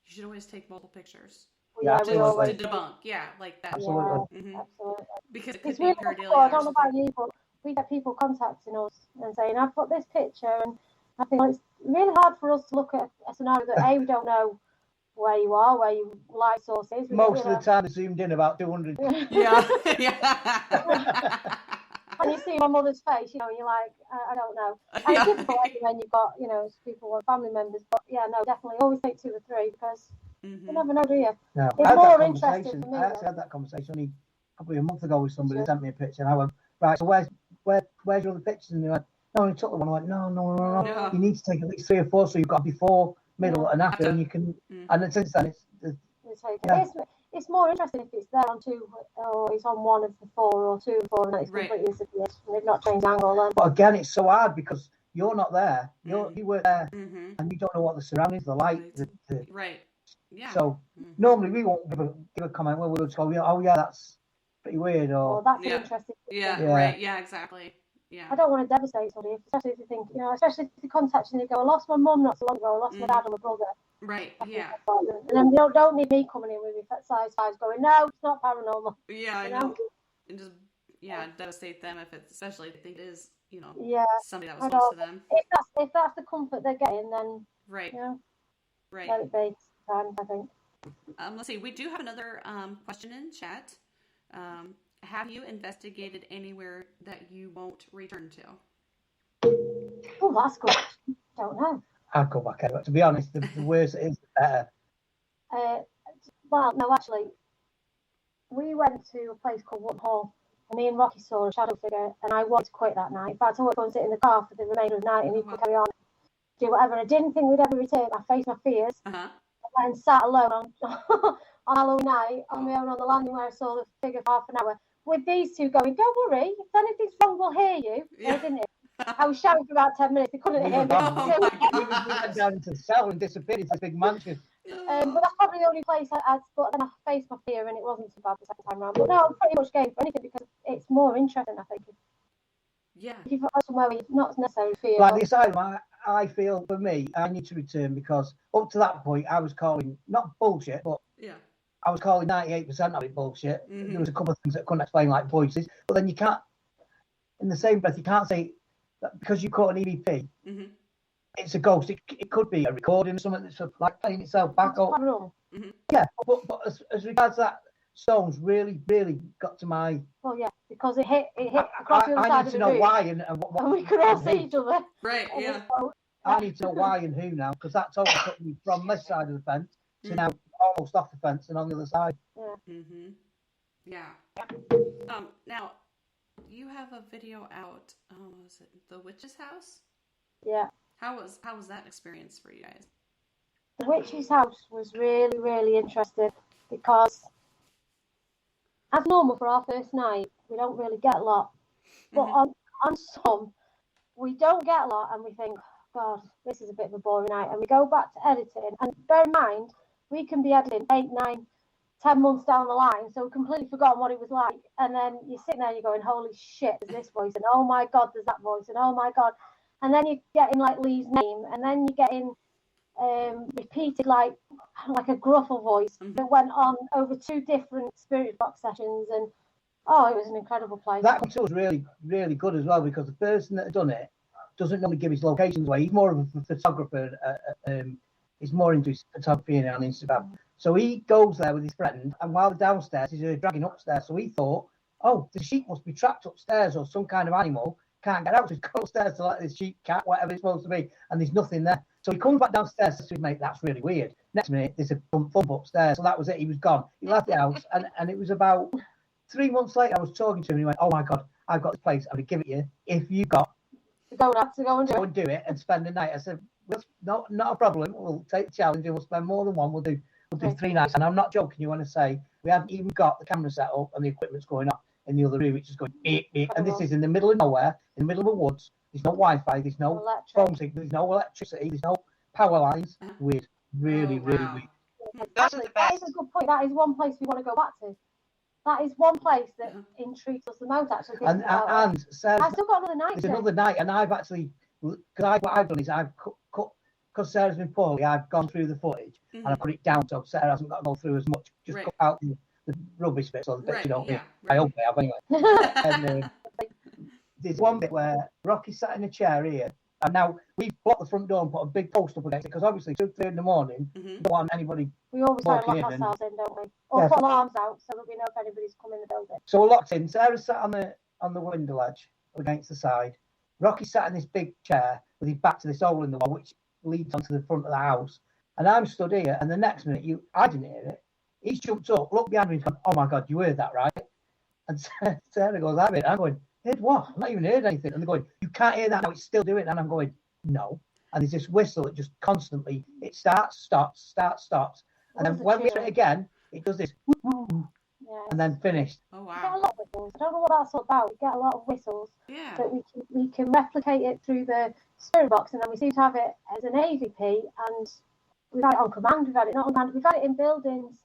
Speaker 2: you should always take multiple pictures.
Speaker 3: Yeah,
Speaker 2: to debunk. Yeah, like that.
Speaker 5: Absolutely.
Speaker 3: Absolutely.
Speaker 2: Because it could
Speaker 3: it's
Speaker 2: be
Speaker 3: really
Speaker 2: pareidolia.
Speaker 3: I don't know about you, but we get people contacting us and saying, I've got this picture, and I think it's really hard for us to look at a scenario that, we don't know where you are, where your light source is.
Speaker 5: Most of the time, it's zoomed in about 200.
Speaker 2: Yeah.
Speaker 3: And you see my mother's face, you know, and you're like, I don't know. And it's difficult when you've got, you know, people or family members. But yeah, no, definitely always take 2 or 3 because you never know, do you?
Speaker 5: No,
Speaker 3: it's more interesting for me.
Speaker 5: I actually had that conversation only probably a month ago with somebody who sent me a picture, and I went, right, so where's your other pictures? And they went, no, I took the one. I went, no. You need to take at least 3 or 4, so you've got before, middle, and after, and you can. And then since then, it's more interesting if it's there on 2 or it's on 1 of the 4 or 2 of the 4 and then it's completely disappeared and they've not changed angle then. But again, it's so hard because you're not there. You weren't there and you don't know what the surroundings, the light, the
Speaker 2: right. Yeah.
Speaker 5: So normally we won't give a comment where we'll just go, oh yeah, that's pretty weird or
Speaker 3: that's interesting.
Speaker 2: Yeah, right. Yeah, exactly. Yeah.
Speaker 3: I don't want to devastate somebody, especially if you think, you know, especially if you contact and you go, I lost my mum not so long ago, I lost my dad and my brother.
Speaker 2: Right, yeah.
Speaker 3: And then you don't need me coming in with your size 5s going, no, it's not paranormal.
Speaker 2: Yeah, I know. And just, devastate them especially if they think it is, you know, somebody that was close to them.
Speaker 3: If that's the comfort they're getting, then,
Speaker 2: right.
Speaker 3: You know,
Speaker 2: right.
Speaker 3: Let it be, I think.
Speaker 2: Let's see, we do have another question in chat. Have you investigated anywhere that you won't return to?
Speaker 3: Oh, that's good. Don't know.
Speaker 5: I'd go back anyway. To be honest, the worse it is, the better.
Speaker 3: Well, no, actually, we went to a place called Wood Hall, and me and Rocky saw a shadow figure, and I wanted to quit that night. In fact, I wanted to go and sit in the car for the remainder of the night, and he could carry on, do whatever. And I didn't think we'd ever return. I faced my fears. I went and sat alone on Halloween night on my own on the landing where I saw the figure for half an hour, with these 2 going, don't worry, if anything's wrong, we'll hear you. Yeah. Didn't it? I was shouting for about 10 minutes. They couldn't hear me.
Speaker 5: We went down into the cell and disappeared into this big mansion.
Speaker 3: But that's probably the only place but then I faced my fear and it wasn't so bad the second time around. But no, I'm pretty much game for anything because it's more interesting, I think.
Speaker 2: Yeah.
Speaker 3: If you've got somewhere where you're not necessarily fear.
Speaker 5: Like the asylum, I feel for me, I need to return because up to that point, I was calling, not bullshit, but I was calling 98% of it bullshit. There was a couple of things that I couldn't explain, like voices. But then you can't, in the same breath, you can't say, because you caught an EVP, it's a ghost. It could be a recording or something that's like playing itself back up. Yeah, but as regards to that, Stones really got to my.
Speaker 3: Well, yeah, because it hit across the other side of the room.
Speaker 5: I need to know why and what.
Speaker 3: And we could all see each other.
Speaker 2: Right. Yeah.
Speaker 5: I need to know why and who now, because that totally took me from this side of the fence to now almost off the fence and on the other side.
Speaker 3: Yeah.
Speaker 2: Yeah. Now. You have a video out. Was it The Witch's House?
Speaker 3: Yeah.
Speaker 2: How was that experience for you guys?
Speaker 3: The Witch's House was really, really interesting because, as normal for our first night, we don't really get a lot. But on some, we don't get a lot, and we think, God, this is a bit of a boring night. And we go back to editing, and bear in mind, we can be editing 8, 9, 10 months down the line, so we completely forgotten what it was like. And then you're sitting there and you're going, holy shit, there's this voice, and oh my God, there's that voice, and oh my God. And then you're getting like Lee's name, and then you're getting repeated like a gruffle voice that went on over 2 different spirit box sessions, and it was an incredible place.
Speaker 5: That tour was really, really good as well, because the person that had done it doesn't normally give his locations away. He's more of a photographer. He's more into his photography on Instagram. So he goes there with his friend, and while they're downstairs, he's dragging upstairs. So he thought, the sheep must be trapped upstairs, or some kind of animal can't get out. So he goes upstairs to let this sheep, cat, whatever it's supposed to be, and there's nothing there. So he comes back downstairs to his mate, that's really weird. Next minute, there's a thump upstairs. So that was it. He was gone. He left the house, and it was about 3 months later, I was talking to him, and he went, "Oh my God, I've got this place. I'm going to give it you if you got
Speaker 3: to go and
Speaker 5: do it and spend the night." I said, "Well, not a problem. We'll take the challenge, and we'll spend more than one. We'll do 3 nights." And I'm not joking. You want to say we haven't even got the camera set up and the equipment's going up in the other room, which is going beep, beep. And this is in the middle of nowhere, in the middle of the woods. There's no Wi-Fi. There's no phone signal. There's no electricity. There's no power lines. Weird. Really, really weird.
Speaker 3: Actually, that is a good point. That is one place we want to go back to. That is one place that intrigues us the most, actually.
Speaker 5: And Sarah,
Speaker 3: I've still got another night.
Speaker 5: There's another night, and I've actually, what I've done is I've cut, because Sarah's been poorly, I've gone through the footage and I put it down so Sarah hasn't got to go through as much. Just cut out the rubbish bits, or the bits you don't hear. I hope I have anyway. And there's one bit where Rocky sat in a chair here, and now we've blocked the front door and put a big post up against it, because obviously 2, 3 in the morning, you don't want anybody.
Speaker 3: We always try to lock ourselves in, don't we? Or put alarms out so that we know if anybody's come in the building.
Speaker 5: So we're locked in. Sarah sat on the window ledge against the side. Rocky sat in this big chair with his back to this hole in the wall, which leads onto the front of the house. And I'm stood here, and the next minute, I didn't hear it. He's jumped up, looked behind me, and gone, "Oh my God, you heard that, right?" And Sarah goes, "I heard it." I'm going, "Heard what? I've not even heard anything." And they're going, "You can't hear that now, it's still doing it." And I'm going, "No." And there's this whistle that just constantly, it starts, stops. And then when we hear it again, it does this, and then finished.
Speaker 2: Oh,
Speaker 3: wow. We get a lot of whistles. I don't know what that's all about. We get a lot of whistles that we can replicate it through the spirit box, and then we seem to have it as an AVP, and we've had it on command, we've had it not on command, we've had it in buildings,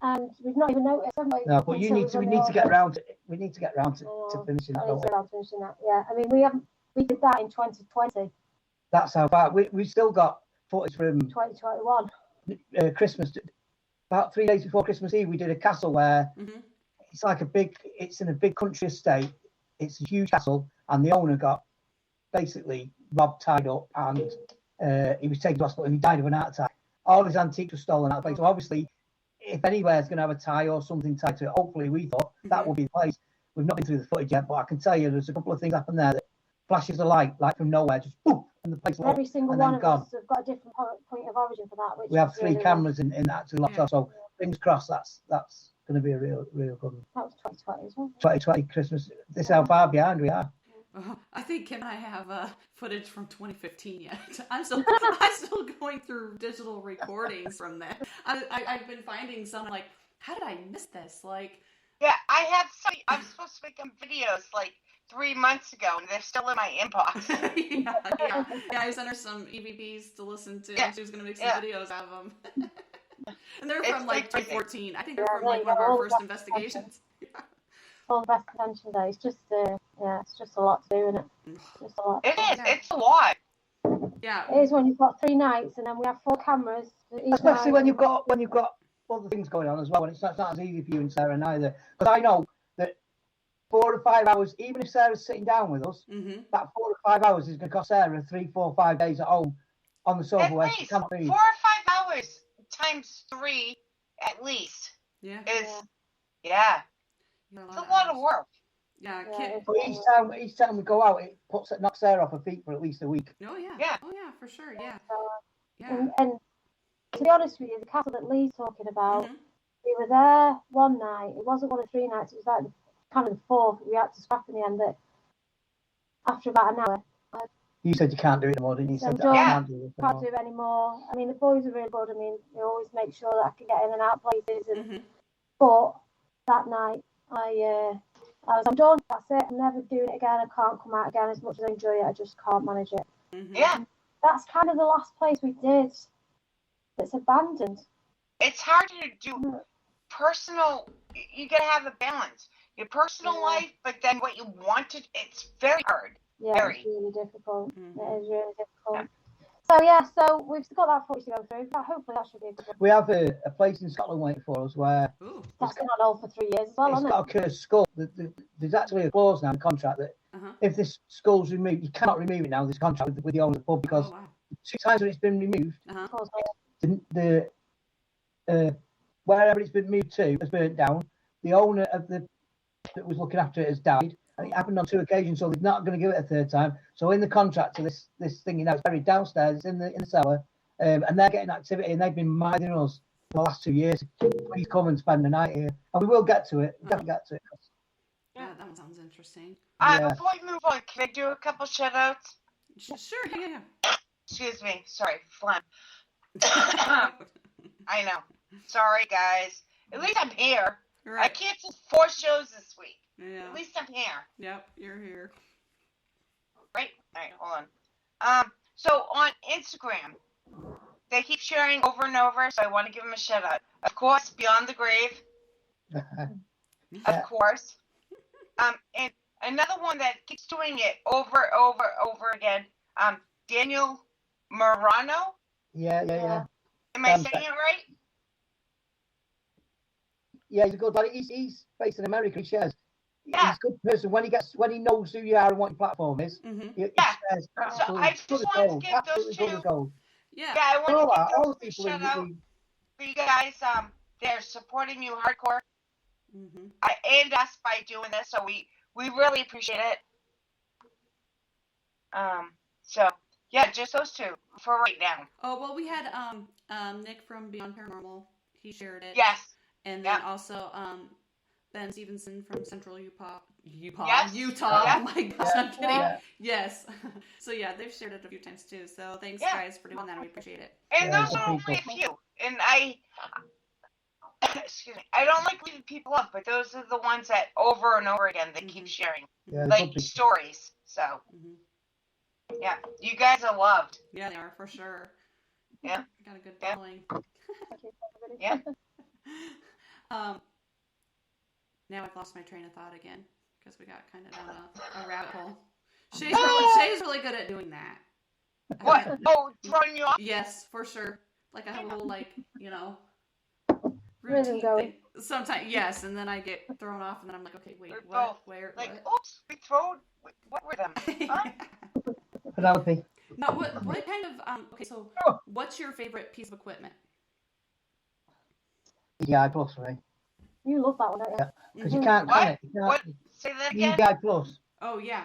Speaker 3: and we've not even noticed, have we?
Speaker 5: No, but we need to get around to finishing that.
Speaker 3: Yeah. I mean, we did that in 2020.
Speaker 5: That's how far. We still got footage from
Speaker 3: 2021.
Speaker 5: Christmas. About 3 days before Christmas Eve, we did a castle where it's in a big country estate. It's a huge castle, and the owner got basically robbed, tied up, and he was taken to hospital, and he died of an heart attack. All his antiques were stolen out of the place. So obviously, if anywhere's going to have a tie or something tied to it, hopefully we thought that would be the place. We've not been through the footage yet, but I can tell you there's a couple of things happen there that flashes of light, like from nowhere, just boom, and the place lit up.
Speaker 3: Every single one of us have got a different point of origin for that.
Speaker 5: We have 3 cameras in that to lock off, so fingers crossed that's going to be a real good one.
Speaker 3: That was 2020 as well.
Speaker 5: 2020 Christmas. This is how far behind we are.
Speaker 2: I think Kim and I have footage from 2015 yet. I'm still going through digital recordings from that. I've been finding some, like, how did I miss this? Like,
Speaker 4: yeah, I have some. I'm supposed to make them videos like 3 months ago, and they're still in my inbox.
Speaker 2: yeah. I sent her some EVPs to listen to, and she was going to make some videos out of them. And they're from like 2014. I think they're from like one of our first investigations.
Speaker 3: All the best attention there. It's just it's just a lot to do, isn't it? Just a lot.
Speaker 4: It is. It's a lot.
Speaker 2: Yeah.
Speaker 3: It is when you've got 3 nights and then we have 4 cameras.
Speaker 5: Especially when you've got other things going on as well, and it's not as easy for you and Sarah neither. Because I know that 4 or 5 hours, even if Sarah's sitting down with us, that 4 or 5 hours is going to cost Sarah 3, 4, 5 days at home on the sofa where she can't breathe.
Speaker 4: 4 or 5 hours times 3 at least.
Speaker 2: Yeah.
Speaker 4: It's a lot of work.
Speaker 2: Yeah.
Speaker 5: But each time we go out, it knocks Sarah off her feet for at least a week.
Speaker 2: Oh yeah.
Speaker 4: Yeah.
Speaker 2: Oh yeah, for sure. Yeah.
Speaker 3: And to be honest with you, the castle that Lee's talking about, we were there one night. It wasn't one of 3 nights. It was like kind of the 4th. We had to scrap in the end. That after about an hour.
Speaker 5: You said you can't do it anymore, didn't you?
Speaker 3: Can't do it anymore. I mean, the boys are really good. I mean, they always make sure that I can get in and out places. And but that night, I'm done. That's it. I'm never doing it again. I can't come out again. As much as I enjoy it, I just can't manage it.
Speaker 4: Yeah.
Speaker 3: That's kind of the last place we did that's abandoned.
Speaker 4: It's hard to do personal. You gotta have a balance. Your personal life, but then what you want to. It's very hard.
Speaker 3: Yeah, it's really difficult. It is really difficult. So yeah, so we've still got that footage to go through. But hopefully that should be a good one.
Speaker 5: We have a place in Scotland waiting for us where
Speaker 3: That's been on hold for 3 years as well,
Speaker 5: it's
Speaker 3: hasn't
Speaker 5: got a cursed skull. There's actually a clause now in the contract that if this skull's removed, you cannot remove it now. This contract with the owner of the pub because 2 times when it's been removed, the wherever it's been moved to has burnt down. The owner of the that was looking after it has died. And it happened on 2 occasions, so they're not going to give it a 3rd time. So in the contract to this thing, it's buried downstairs, it's in the cellar, and they're getting activity, and they've been minding us for the last 2 years. Please come and spend the night here, and we will get to it. Definitely get to it.
Speaker 2: Yeah, that one sounds interesting.
Speaker 4: Before we move on, can I do a couple shout-outs?
Speaker 2: Sure, yeah.
Speaker 4: Excuse me, sorry, phlegm. I know. Sorry, guys. At least I'm here. Right. I canceled 4 shows this week. Yeah. At least I'm here.
Speaker 2: Yep, you're here.
Speaker 4: Right? All right, hold on. So on Instagram, they keep sharing over and over, so I want to give them a shout out. Of course, Beyond the Grave. Of course. And another one that keeps doing it over again. Daniel Morano.
Speaker 5: Yeah.
Speaker 4: Am I saying it right?
Speaker 5: Yeah, he's a good buddy. He's based in America. He shares. Yeah. He's a good person. When he knows who you are and what your platform is, he shares absolutely.
Speaker 4: So I just want to give those 2. Yeah, I want to give those 2 shout out for you guys. They're supporting you hardcore. And us by doing this, so we really appreciate it. So yeah, just those 2 for right now.
Speaker 2: Oh well, we had Nick from Beyond Paranormal. He shared it.
Speaker 4: Yes.
Speaker 2: And then also Ben Stevenson from Central Utah.
Speaker 4: Yes.
Speaker 2: Utah.
Speaker 4: Yeah.
Speaker 2: Oh my gosh, I'm kidding. Yeah. Yes. So yeah, they've shared it a few times too. So thanks guys for doing that. We appreciate it.
Speaker 4: And those are only a few. And excuse me, I don't like leaving people up, but those are the ones that over and over again they keep sharing, like stories. So yeah, you guys are loved.
Speaker 2: Yeah, they are for sure.
Speaker 4: Yeah,
Speaker 2: got a good following.
Speaker 4: Yeah.
Speaker 2: Now I've lost my train of thought again because we got kind of down a rabbit hole. Shay's really good at doing that.
Speaker 4: What? Throwing you off?
Speaker 2: Yes, for sure. Like I have a little
Speaker 3: routine thing.
Speaker 2: Sometimes yes, and then I get thrown off, and then I'm like, okay, wait, what? Where?
Speaker 4: Like,
Speaker 2: what?
Speaker 4: Oops, we throwed. What were them? Huh?
Speaker 5: Penelope.
Speaker 2: No, what kind of okay? So, what's your favorite piece of equipment?
Speaker 5: EDI Plus, right?
Speaker 3: You love that one, don't you?
Speaker 5: Because you can't connect.
Speaker 4: What? Say that again.
Speaker 5: EDI Plus.
Speaker 2: Oh yeah.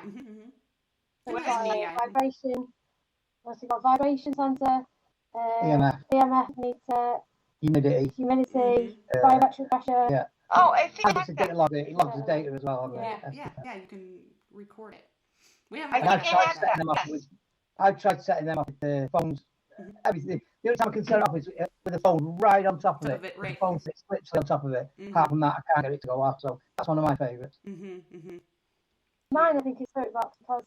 Speaker 3: What is vibration. What's it got? Vibration sensor. EMF meter.
Speaker 5: Humidity.
Speaker 3: Biometric pressure.
Speaker 5: Yeah.
Speaker 4: Oh, I think
Speaker 5: it logs the data as well.
Speaker 2: Yeah. You can record it. We have.
Speaker 5: I've tried setting them up with the phones. Everything. The only time I can set it up is with the phone right on top of it.
Speaker 2: Right.
Speaker 5: The phone sits literally on top of it. Apart from that, I can't get it to go off. So that's one of my favourites.
Speaker 3: Mine, I think, is Spirit Box because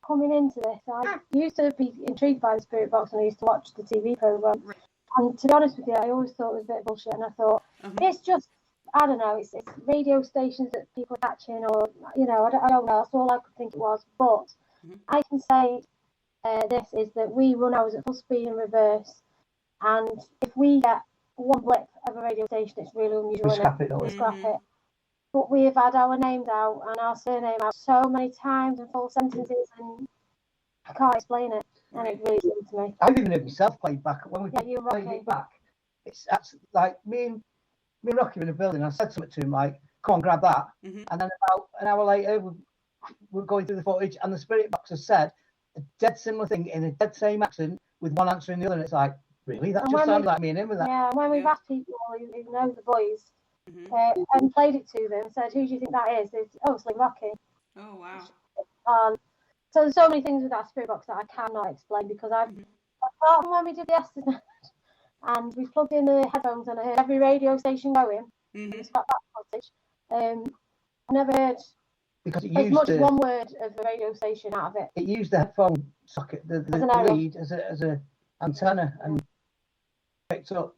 Speaker 3: coming into this, I used to be intrigued by the Spirit Box and I used to watch the TV programme.
Speaker 2: Right.
Speaker 3: And to be honest with you, I always thought it was a bit of bullshit. And I thought, it's just, I don't know, it's radio stations that people are catching or, I don't know. That's all I could think it was. But I can say this is that we run ours at full speed in reverse. And if we get one blip of a radio station, it's really unusual.
Speaker 5: We
Speaker 3: scrap it. But we have had our names out and our surname out so many times in full sentences, and I can't explain it. And it really did to me.
Speaker 5: I've even heard myself play back when we played it back. It's like me and Rocky were in the building. And I said something to him like, "Come on, grab that." And then about an hour later, we're going through the footage, and the Spirit Box has said a dead similar thing in a dead same accent with one answer in the other, and it's like, really? That just sounds like me and him with that.
Speaker 3: Yeah, when we've asked people who know the boys and played it to them, said, who do you think that is? It's Sling Rocky.
Speaker 2: Oh, wow.
Speaker 3: So there's so many things with that Spirit Box that I cannot explain because apart from when we did the Estes and we plugged in the headphones and I heard every radio station going, it's got that footage, I never heard
Speaker 5: because it
Speaker 3: as much as one word of the radio station out of it.
Speaker 5: It used the headphone socket, the lead as a antenna, and picked up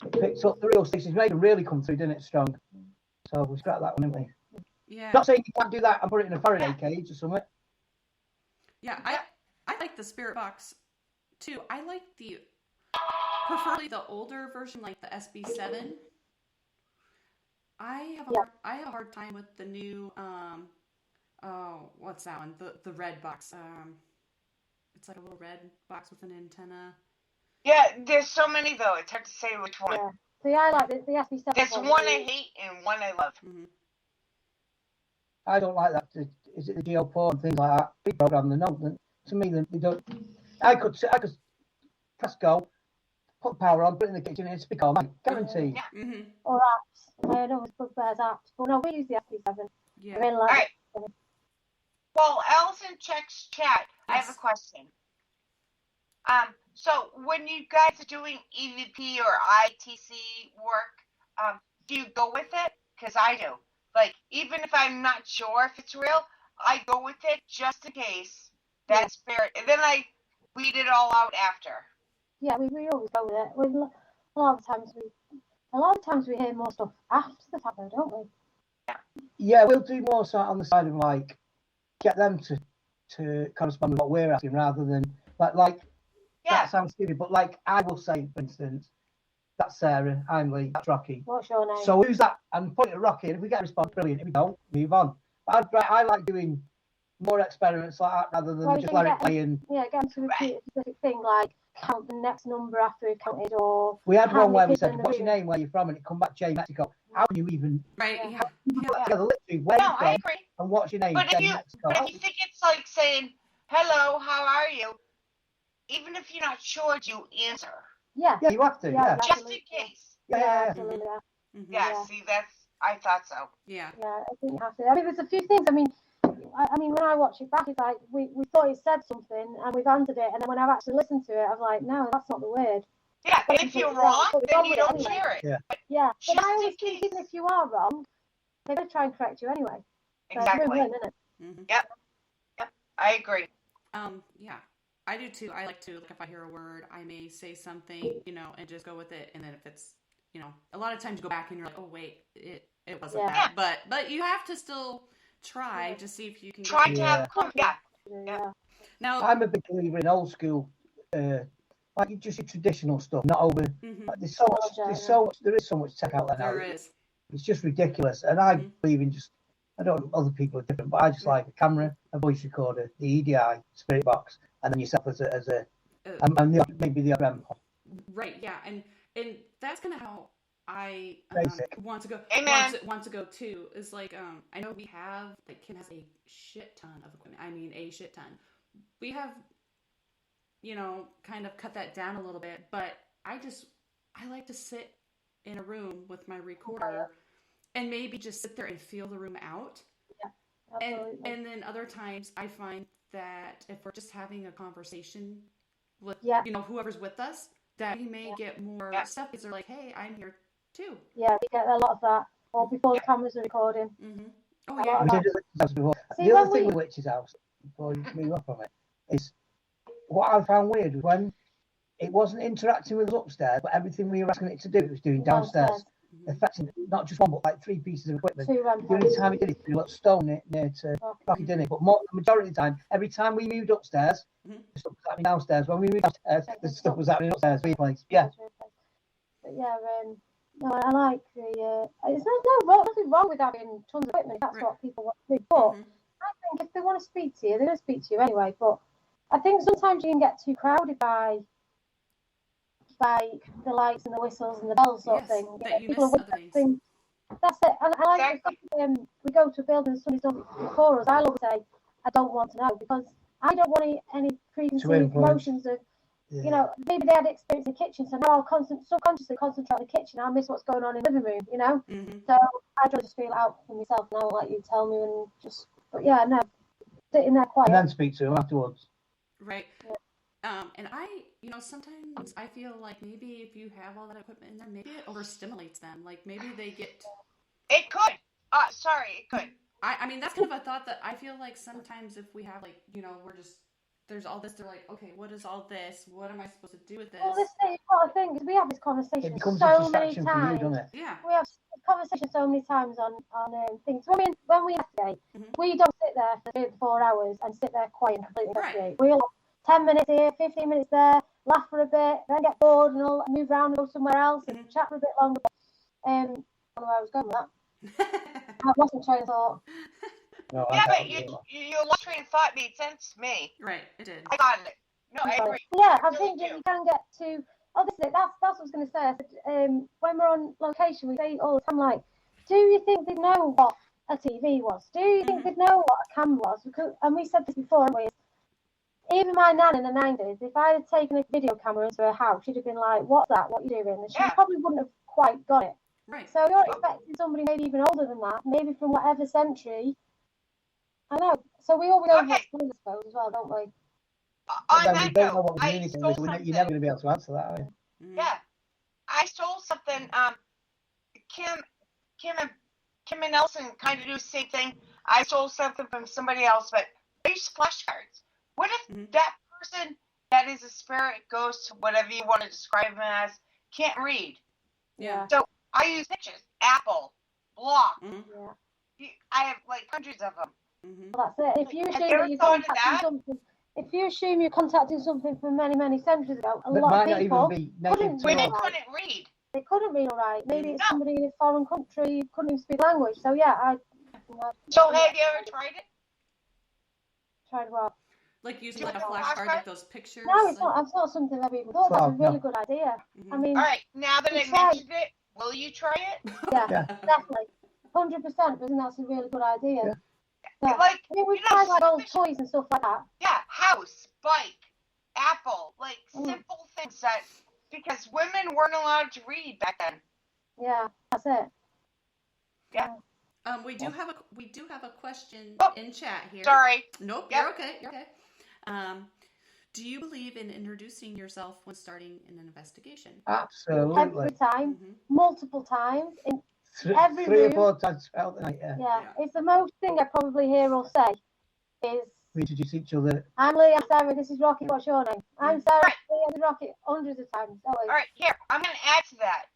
Speaker 5: the real stations. Made them really come through, didn't it? Strong. So we scrapped that one, didn't we?
Speaker 2: Yeah.
Speaker 5: Not saying you can't do that and put it in a Faraday cage or something.
Speaker 2: Yeah, I like the Spirit Box too, I like preferably the older version, like the SB7. I have a hard time with the new what's that one? The red box. It's like a little red box with an antenna.
Speaker 4: Yeah, there's so many though. It's hard to say which one.
Speaker 3: Yeah. See, I like the SB7.
Speaker 4: There's one I hate and one I love.
Speaker 2: Mm-hmm.
Speaker 5: I don't like that. Is it the geoport and things like that? Reprogram them. No, to me, they don't. I could press go, put power on, put it in the kitchen, and speak all night. Guaranteed.
Speaker 4: Yeah.
Speaker 2: Mm-hmm.
Speaker 3: Or apps. I know it's bugbears apps, but no, we use the SB7.
Speaker 2: Yeah.
Speaker 3: I really like
Speaker 4: All right.
Speaker 3: it.
Speaker 4: Well, Allison checks chat.
Speaker 2: Yes.
Speaker 4: I have a question. So when you guys are doing EVP or ITC work, do you go with it? Because I do. Like, even if I'm not sure if it's real, I go with it just in case. That's fair. And then I weed it all out after.
Speaker 3: Yeah, we always go with it. A lot of times we hear more stuff after the fact, though, don't we?
Speaker 5: Yeah, we'll do more so on the side of like get them to correspond with what we're asking rather than like
Speaker 4: Yeah.
Speaker 5: that sounds stupid, but like I will say, for instance, that's Sarah, I'm Lee, that's Rocky.
Speaker 3: What's your name?
Speaker 5: So who's that? And point at Rocky, and if we get a response, brilliant. If we don't, move on. But I like doing more experiments like that rather than just let it play and...
Speaker 3: Yeah, get them to repeat a specific thing, like count the next number after we've counted, or...
Speaker 5: We had one where we said, what's your name, where you're from, and it come back, Jay, Mexico. How can you even...
Speaker 2: Right, yeah.
Speaker 5: Literally, where
Speaker 4: No,
Speaker 5: you from,
Speaker 4: I agree.
Speaker 5: and what's your name,
Speaker 4: But
Speaker 5: Jay,
Speaker 4: if
Speaker 5: Mexico.
Speaker 4: you think it's like saying, hello, how are you? Even if you're not sure, you answer.
Speaker 3: Yeah.
Speaker 5: Yeah, you have to, yeah.
Speaker 4: Just in case.
Speaker 5: Yeah.
Speaker 3: Absolutely, yeah.
Speaker 2: Mm-hmm.
Speaker 4: Yeah, see, I thought so.
Speaker 2: Yeah.
Speaker 3: Yeah, I think you have to. I mean, there's a few things. I mean, when I watch it back, it's like we thought it said something and we've answered it, and then when I've actually listened to it, I was like, no, that's not the word.
Speaker 4: Yeah,
Speaker 3: But
Speaker 4: if you're
Speaker 3: we
Speaker 4: wrong,
Speaker 3: don't
Speaker 4: then you
Speaker 3: with it
Speaker 4: don't
Speaker 3: anyway.
Speaker 4: share it.
Speaker 5: Yeah.
Speaker 3: Yeah,
Speaker 4: Just
Speaker 3: but I
Speaker 4: in
Speaker 3: always think
Speaker 4: case.
Speaker 3: even if you are wrong, they're going to try and correct you anyway. So
Speaker 4: Exactly.
Speaker 3: it's win-win, isn't it?
Speaker 2: Mm-hmm.
Speaker 4: Yep, I agree.
Speaker 2: Yeah, I do too. I like to, like, if I hear a word, I may say something, and just go with it. And then if it's, a lot of times you go back and you're like, oh wait, it wasn't that. But you have to still try to see if you can
Speaker 4: Try to have
Speaker 3: Yeah.
Speaker 2: Now,
Speaker 5: I'm a big believer in old school, like just your traditional stuff, not over.
Speaker 2: mm-hmm.
Speaker 5: Like, there is so much tech out there now.
Speaker 2: There is.
Speaker 5: It's just ridiculous, and I believe in just. I don't know, other people are different, but I just like a camera, a voice recorder, the EDI, spirit box, and then yourself as a maybe the REM.
Speaker 2: Right, yeah, and that's kind of how I want to go.
Speaker 4: Amen.
Speaker 2: Want to go too. Is like I know we have, like, Kim has a shit ton of equipment. I mean, a shit ton. We have, kind of cut that down a little bit, but I like to sit in a room with my recorder and maybe just sit there and feel the room out.
Speaker 3: Yeah, absolutely.
Speaker 2: And then other times I find that if we're just having a conversation with, whoever's with us, that we may get more stuff because they're like, hey, I'm here too.
Speaker 3: Yeah, we get a lot of that. Or before the cameras are recording.
Speaker 2: Mm-hmm. Oh, yeah.
Speaker 5: We did it before.
Speaker 3: See,
Speaker 5: the other thing with Witch's House, before you move up on it, is what I found weird was when it wasn't interacting with us upstairs, but everything we were asking it to do, it was doing downstairs. Affecting not just one, but like 3 pieces of equipment. The only time we did it, we got stone near to Rocky, didn't it? But the majority of the time, every time we moved upstairs, the stuff was happening downstairs. When we moved downstairs, the stuff was happening upstairs. Replays. Yeah.
Speaker 3: But yeah, no, I like the. There's nothing wrong with having tons of equipment. That's what people want to do. But I think if they want to speak to you, they're going to speak to you anyway. But I think sometimes you can get too crowded by the lights and the whistles and the bells sort of thing.
Speaker 2: That you
Speaker 3: People
Speaker 2: miss other things.
Speaker 3: That's it. And I like we go to a building and somebody's done it before us. I always say, I don't want to know, because I don't want any preconceived notions of, maybe they had experience in the kitchen, so now I'll subconsciously concentrate on the kitchen. I'll miss what's going on in the living room,
Speaker 2: Mm-hmm.
Speaker 3: So I'd just feel it out for myself, and I'll let you tell me and just, but yeah, no, sitting there quiet.
Speaker 5: And then speak to them afterwards.
Speaker 2: Right. And I, sometimes I feel like maybe if you have all that equipment in there, maybe it overstimulates them. Like maybe they get...
Speaker 4: It could. It could.
Speaker 2: I mean, that's kind of a thought that I feel like sometimes if we have, like, we're just... There's all this, they're like, okay, what is all this? What am I supposed to do with this?
Speaker 3: Well, this thing, what I think is we have this conversation
Speaker 5: so
Speaker 3: many times.
Speaker 5: For you, doesn't it?
Speaker 2: Yeah.
Speaker 3: We have this conversation so many times on things. When we investigate, we don't sit there for 3 or 4 hours and sit there quiet and completely investigate. We'll 10 minutes here, 15 minutes there, laugh for a bit, then get bored and all, move around and go somewhere else and chat for a bit longer. I don't know where I was going with that. I wasn't trying to thought.
Speaker 4: No, yeah, but your last train of thought made sense to me.
Speaker 2: Right, it did.
Speaker 4: I got it. No, I agree.
Speaker 3: Yeah, I think that you can get to. Oh, this is it. That's what I was going to say. I said, when we're on location, we say all the time, like, do you think they know what a TV was? Do you think they know what a camera was? Because, and we said this before, haven't we? Even my nan in the 90s, if I had taken a video camera into her house, she'd have been like, what's that? What are you doing? And she probably wouldn't have quite got it.
Speaker 2: Right.
Speaker 3: So you're expecting somebody maybe even older than that, maybe from whatever century. I know. So we always know what's going, I suppose, as well, don't we?
Speaker 4: On that
Speaker 5: we don't know
Speaker 4: note,
Speaker 5: what community is, you're never going to be able to answer that, are you?
Speaker 4: Yeah. I stole something. Kim and Nelson kind of do the same thing. I stole something from somebody else, but I use flashcards. What if that person that is a spirit, ghost, whatever you want to describe them as, can't read?
Speaker 3: Yeah.
Speaker 4: So I use pictures. Apple, block.
Speaker 3: Yeah.
Speaker 4: I have like hundreds of them.
Speaker 3: Well, that's it. If you assume that you're contacting something, if you assume you're contacting something from many, many centuries ago, a lot of people couldn't
Speaker 4: read.
Speaker 3: They couldn't read all right. Maybe it's somebody in a foreign country who couldn't even speak language. So yeah,
Speaker 4: So have you ever tried it?
Speaker 3: Tried what?
Speaker 2: Like using like a flashcard, like those pictures?
Speaker 3: No, it's not. It's not something I've even thought. That's a really good idea. I mean,
Speaker 4: all right. Now that I mentioned it, will you try it?
Speaker 3: Yeah, definitely, 100%. Because that's a really good idea.
Speaker 5: Yeah.
Speaker 3: Yeah.
Speaker 4: Like,
Speaker 3: I mean, we tried like old toys and stuff like that.
Speaker 4: Yeah, house, bike, apple, like simple things that, because women weren't allowed to read back then.
Speaker 3: Yeah, that's it.
Speaker 4: Yeah.
Speaker 2: We do have a question in chat here.
Speaker 4: Sorry.
Speaker 2: Nope. You're okay. You're okay. Do you believe in introducing yourself when starting an investigation?
Speaker 5: Absolutely.
Speaker 3: Every time, multiple times in every
Speaker 5: 3
Speaker 3: room.
Speaker 5: or 4 times throughout the night.
Speaker 3: Yeah, it's the most thing I probably hear or say is.
Speaker 5: We introduce each other.
Speaker 3: I'm Lee, I'm Sarah, this is Rocky, what's your name? I'm Sarah, Lee, I'm Rocky, hundreds of times. Always.
Speaker 4: All right, here, I'm going to add to that.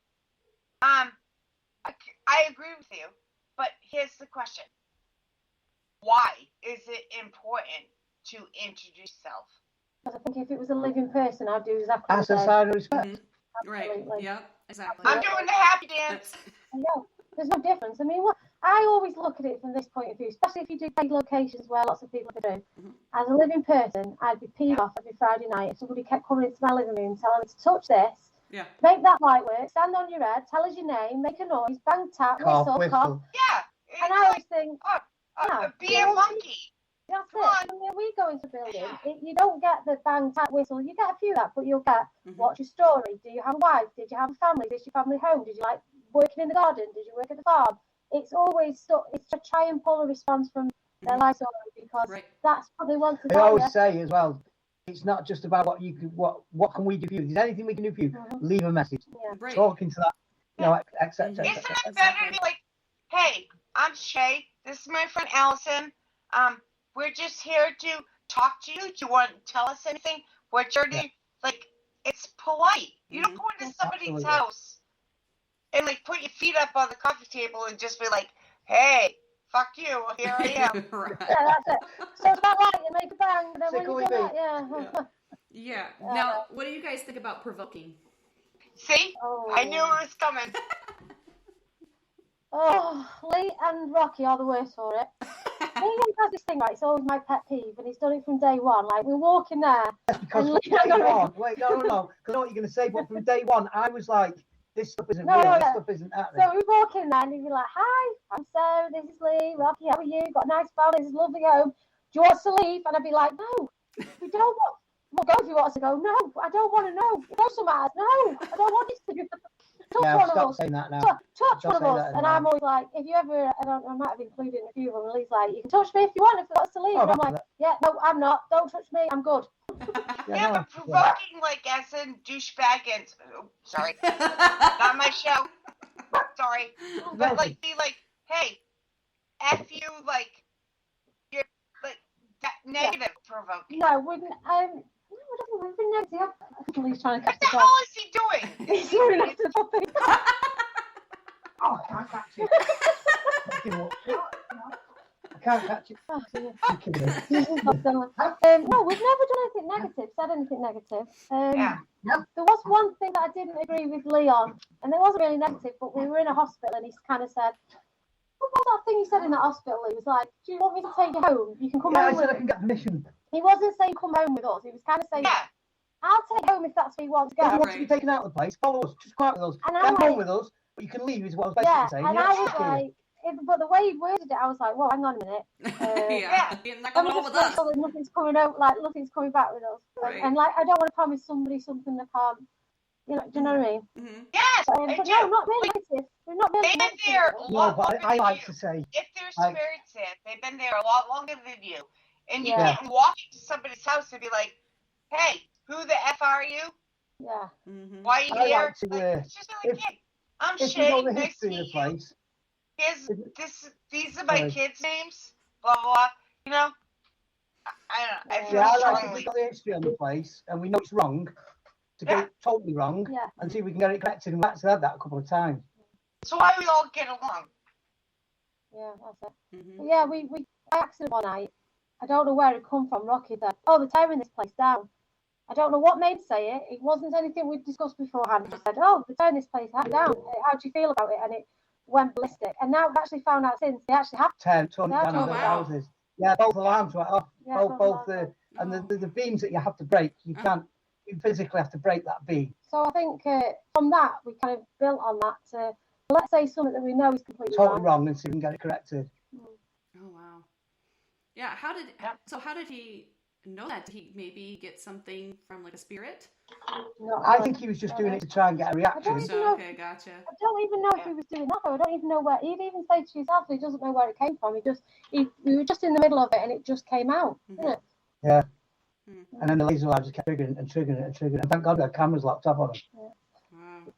Speaker 4: I agree with you, but here's the question. Why is it important to introduce yourself?
Speaker 3: Because I think if it was a living person, I'd do exactly
Speaker 5: as a sign of respect.
Speaker 2: Right, yeah, exactly.
Speaker 4: I'm doing the happy dance.
Speaker 3: No, there's no difference. I mean, I always look at it from this point of view, especially if you do paid locations where lots of people are doing. As a living person, I'd be peed off every Friday night if somebody kept coming into my living room telling me to touch this, make that light work, stand on your head, tell us your name, make a noise, bang, tap, whistle, cough.
Speaker 4: Yeah.
Speaker 3: And I always think,
Speaker 4: be a monkey.
Speaker 3: That's it. When we go into a building, you don't get the bang, tap, whistle. You get a few of that, but you'll get, what's your story? Do you have a wife? Did you have a family? Is your family home? Did you like working in the garden? Did you work at the farm? It's always it's to try and pull a response from their life story because that's what they want to do.
Speaker 5: I always say as well, it's not just about what can we do for you. If there's anything we can do for you, leave a message.
Speaker 3: Yeah.
Speaker 5: Talking to that, etc.
Speaker 4: Isn't it better to be like, hey, I'm Shay. This is my friend Allison. We're just here to talk to you. Do you want to tell us anything? What you're doing? Like, it's polite. You don't go into somebody's house and like put your feet up on the coffee table and just be like, hey, fuck you, here I am.
Speaker 3: Yeah, that's it. So it's about right, you make a bang, and then when you do that,
Speaker 2: yeah. Now, what do you guys think about provoking?
Speaker 4: See? I knew it was coming.
Speaker 3: Lee and Rocky are the worst for it. Lee has this thing, right? It's always my pet peeve, and he's done it from day one. Like, we're walking there.
Speaker 5: Because from day one, wait, no. Because I know what you're going to say, but from day one, I was like, this stuff isn't real. This stuff isn't happening.
Speaker 3: So we walk in there, and he'd be like, hi, I'm Sarah, this is Lee, Rocky, how are you? Got a nice family, this is a lovely home. Do you want us to leave? And I'd be like, no, we don't want. We'll go if you want us to go. No, I don't want to know. It also matters. No, I don't want you to. Touch one of us.
Speaker 5: Saying that now.
Speaker 3: Touch one of us. And I'm always like, if you ever, I might have included in a few of them, and he's like, you can touch me if you want, if you want us to leave. And I'm like, yeah, no, I'm not. Don't touch me. I'm good.
Speaker 4: But provoking, like, as in douchebag and, sorry, not my show. Sorry. But, like, be like, hey, F you, like, you're, like, that negative provoking.
Speaker 3: No, wouldn't, we've been negative. He's trying to
Speaker 4: what the hell is he doing?
Speaker 3: He's doing it to puppy.
Speaker 5: Oh, I got you. can't catch it.
Speaker 3: Oh, dear.
Speaker 5: You're kidding.
Speaker 3: No, we've never done anything negative, said anything negative.
Speaker 4: Yeah.
Speaker 3: There was one thing that I didn't agree with Leon, and it wasn't really negative, but we were in a hospital and he kind of said, what was that thing he said in the hospital? He was like, do you want me to take you home? You can come
Speaker 5: I
Speaker 3: home
Speaker 5: said
Speaker 3: with
Speaker 5: I can get permission.
Speaker 3: He wasn't saying come home with us. He was kind of saying,
Speaker 4: Yeah.
Speaker 3: I'll take you home if that's where you want to go.
Speaker 5: If you want to be taken out of the place, follow us. Just go out with us.
Speaker 3: And
Speaker 5: Come
Speaker 3: I'm
Speaker 5: home
Speaker 3: like-
Speaker 5: with us, but you can leave is what I was basically
Speaker 3: Yeah,
Speaker 5: saying.
Speaker 3: and
Speaker 5: You're
Speaker 3: I
Speaker 5: not
Speaker 3: was
Speaker 5: stuck here.
Speaker 3: like, but the way he worded it, I was like, well, hang on a minute.
Speaker 2: Yeah. You're not
Speaker 3: Let
Speaker 2: coming
Speaker 3: me
Speaker 2: home
Speaker 3: just
Speaker 2: with
Speaker 3: make
Speaker 2: us.
Speaker 3: sure that nothing's coming out, like nothing's coming back with us.
Speaker 2: Right.
Speaker 3: And like, I don't want to promise somebody something they can't. You know, do you know what I mean?
Speaker 2: Mm-hmm.
Speaker 4: Yes, I
Speaker 3: But
Speaker 4: do.
Speaker 3: no, not really negative. We're not really
Speaker 4: They've been
Speaker 3: negative.
Speaker 4: there
Speaker 5: No, but I like to say,
Speaker 4: if they're
Speaker 5: like-
Speaker 4: spirits in, they've been there a lot longer than you. And you
Speaker 3: Yeah.
Speaker 4: can't walk into somebody's house and be like, hey, who the F are you?
Speaker 3: Yeah.
Speaker 2: Mm-hmm.
Speaker 4: Why are you
Speaker 5: I
Speaker 4: here?
Speaker 5: like to,
Speaker 4: it's just like, hey, I'm
Speaker 5: if you know
Speaker 4: Shay,
Speaker 5: the
Speaker 4: nice to
Speaker 5: history of
Speaker 4: meet
Speaker 5: the
Speaker 4: you.
Speaker 5: place,
Speaker 4: These are my
Speaker 5: Sorry.
Speaker 4: kids' names, blah, blah, blah. You know? I don't know. I feel
Speaker 5: yeah, I like if
Speaker 4: strongly.
Speaker 5: we've got the history on the place and we know it's wrong, to get
Speaker 4: Yeah.
Speaker 5: it totally wrong
Speaker 3: Yeah.
Speaker 5: and see if we can get it corrected. And we've actually had that a couple of times.
Speaker 4: So why we all get along?
Speaker 3: Yeah, that's it.
Speaker 2: Mm-hmm.
Speaker 3: But yeah, we accident one night. I don't know where it come from. Rocky said, "Oh, they're tearing this place down." I don't know what made say it. It wasn't anything we'd discussed beforehand. He just said, "Oh, they're tearing this place down. How do you feel about it?" And it went ballistic. And now we've actually found out since they actually have.
Speaker 5: Torn
Speaker 3: Yeah,
Speaker 5: down
Speaker 3: oh,
Speaker 5: in the
Speaker 2: wow.
Speaker 5: houses. Yeah, both alarms went off.
Speaker 3: Yeah,
Speaker 5: both the and the beams that you have to break. You can't. You physically have to break that beam.
Speaker 3: So I think from that we kind of built on that to let's say something that we know is completely
Speaker 5: Totally wrong, and see if we can get it corrected.
Speaker 2: Oh wow. Yeah. How did he know that? Did he maybe get something from like a spirit?
Speaker 3: No,
Speaker 5: I think he was just doing it to try and get a reaction.
Speaker 3: even
Speaker 2: So
Speaker 3: know-
Speaker 2: okay, gotcha.
Speaker 3: I don't even know if he was doing that. I don't even know where. He'd even say to himself he doesn't know where it came from. We were just in the middle of it and it just came out.
Speaker 2: Mhm.
Speaker 3: Didn't it?
Speaker 5: Yeah.
Speaker 2: Mm-hmm.
Speaker 5: And then the laser lab just kept triggering and triggering and triggering. And thank God we had cameras locked up on them.
Speaker 2: Wow,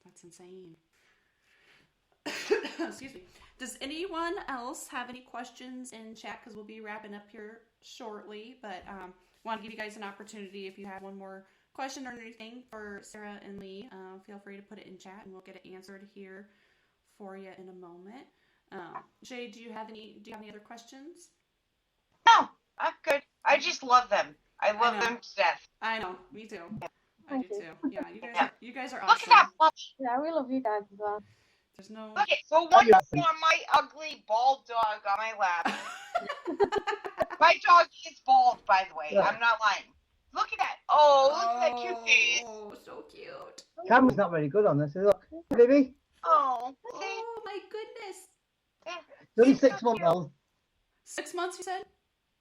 Speaker 2: that's insane. Excuse me. Does anyone else have any questions in chat? Because we'll be wrapping up here shortly, but want to give you guys an opportunity if you have one more question or anything for Sarah and Lee. Feel free to put it in chat, and we'll get it answered here for you in a moment. Shay, do you have any other questions?
Speaker 4: No, I'm good. I just love them. I love
Speaker 2: know.
Speaker 4: them to death.
Speaker 2: I know, me too. I do
Speaker 3: Thank you.
Speaker 2: too. Yeah, you guys are
Speaker 4: Look
Speaker 2: awesome.
Speaker 4: at that puppy.
Speaker 3: Yeah, we love you guys as well.
Speaker 2: There's no.
Speaker 4: Look at so one
Speaker 5: yeah.
Speaker 4: on my ugly bald dog on my lap. My dog is bald, by the way.
Speaker 5: Yeah.
Speaker 4: I'm not lying. Look at that. Oh, look at that cute face.
Speaker 2: Oh, so cute.
Speaker 5: Camera's not very good on this. Look, baby,
Speaker 4: Oh, see?
Speaker 2: Oh my goodness.
Speaker 4: Yeah.
Speaker 5: it's only
Speaker 4: He's so
Speaker 5: 6 months
Speaker 4: cute.
Speaker 5: old.
Speaker 2: 6 months, you said?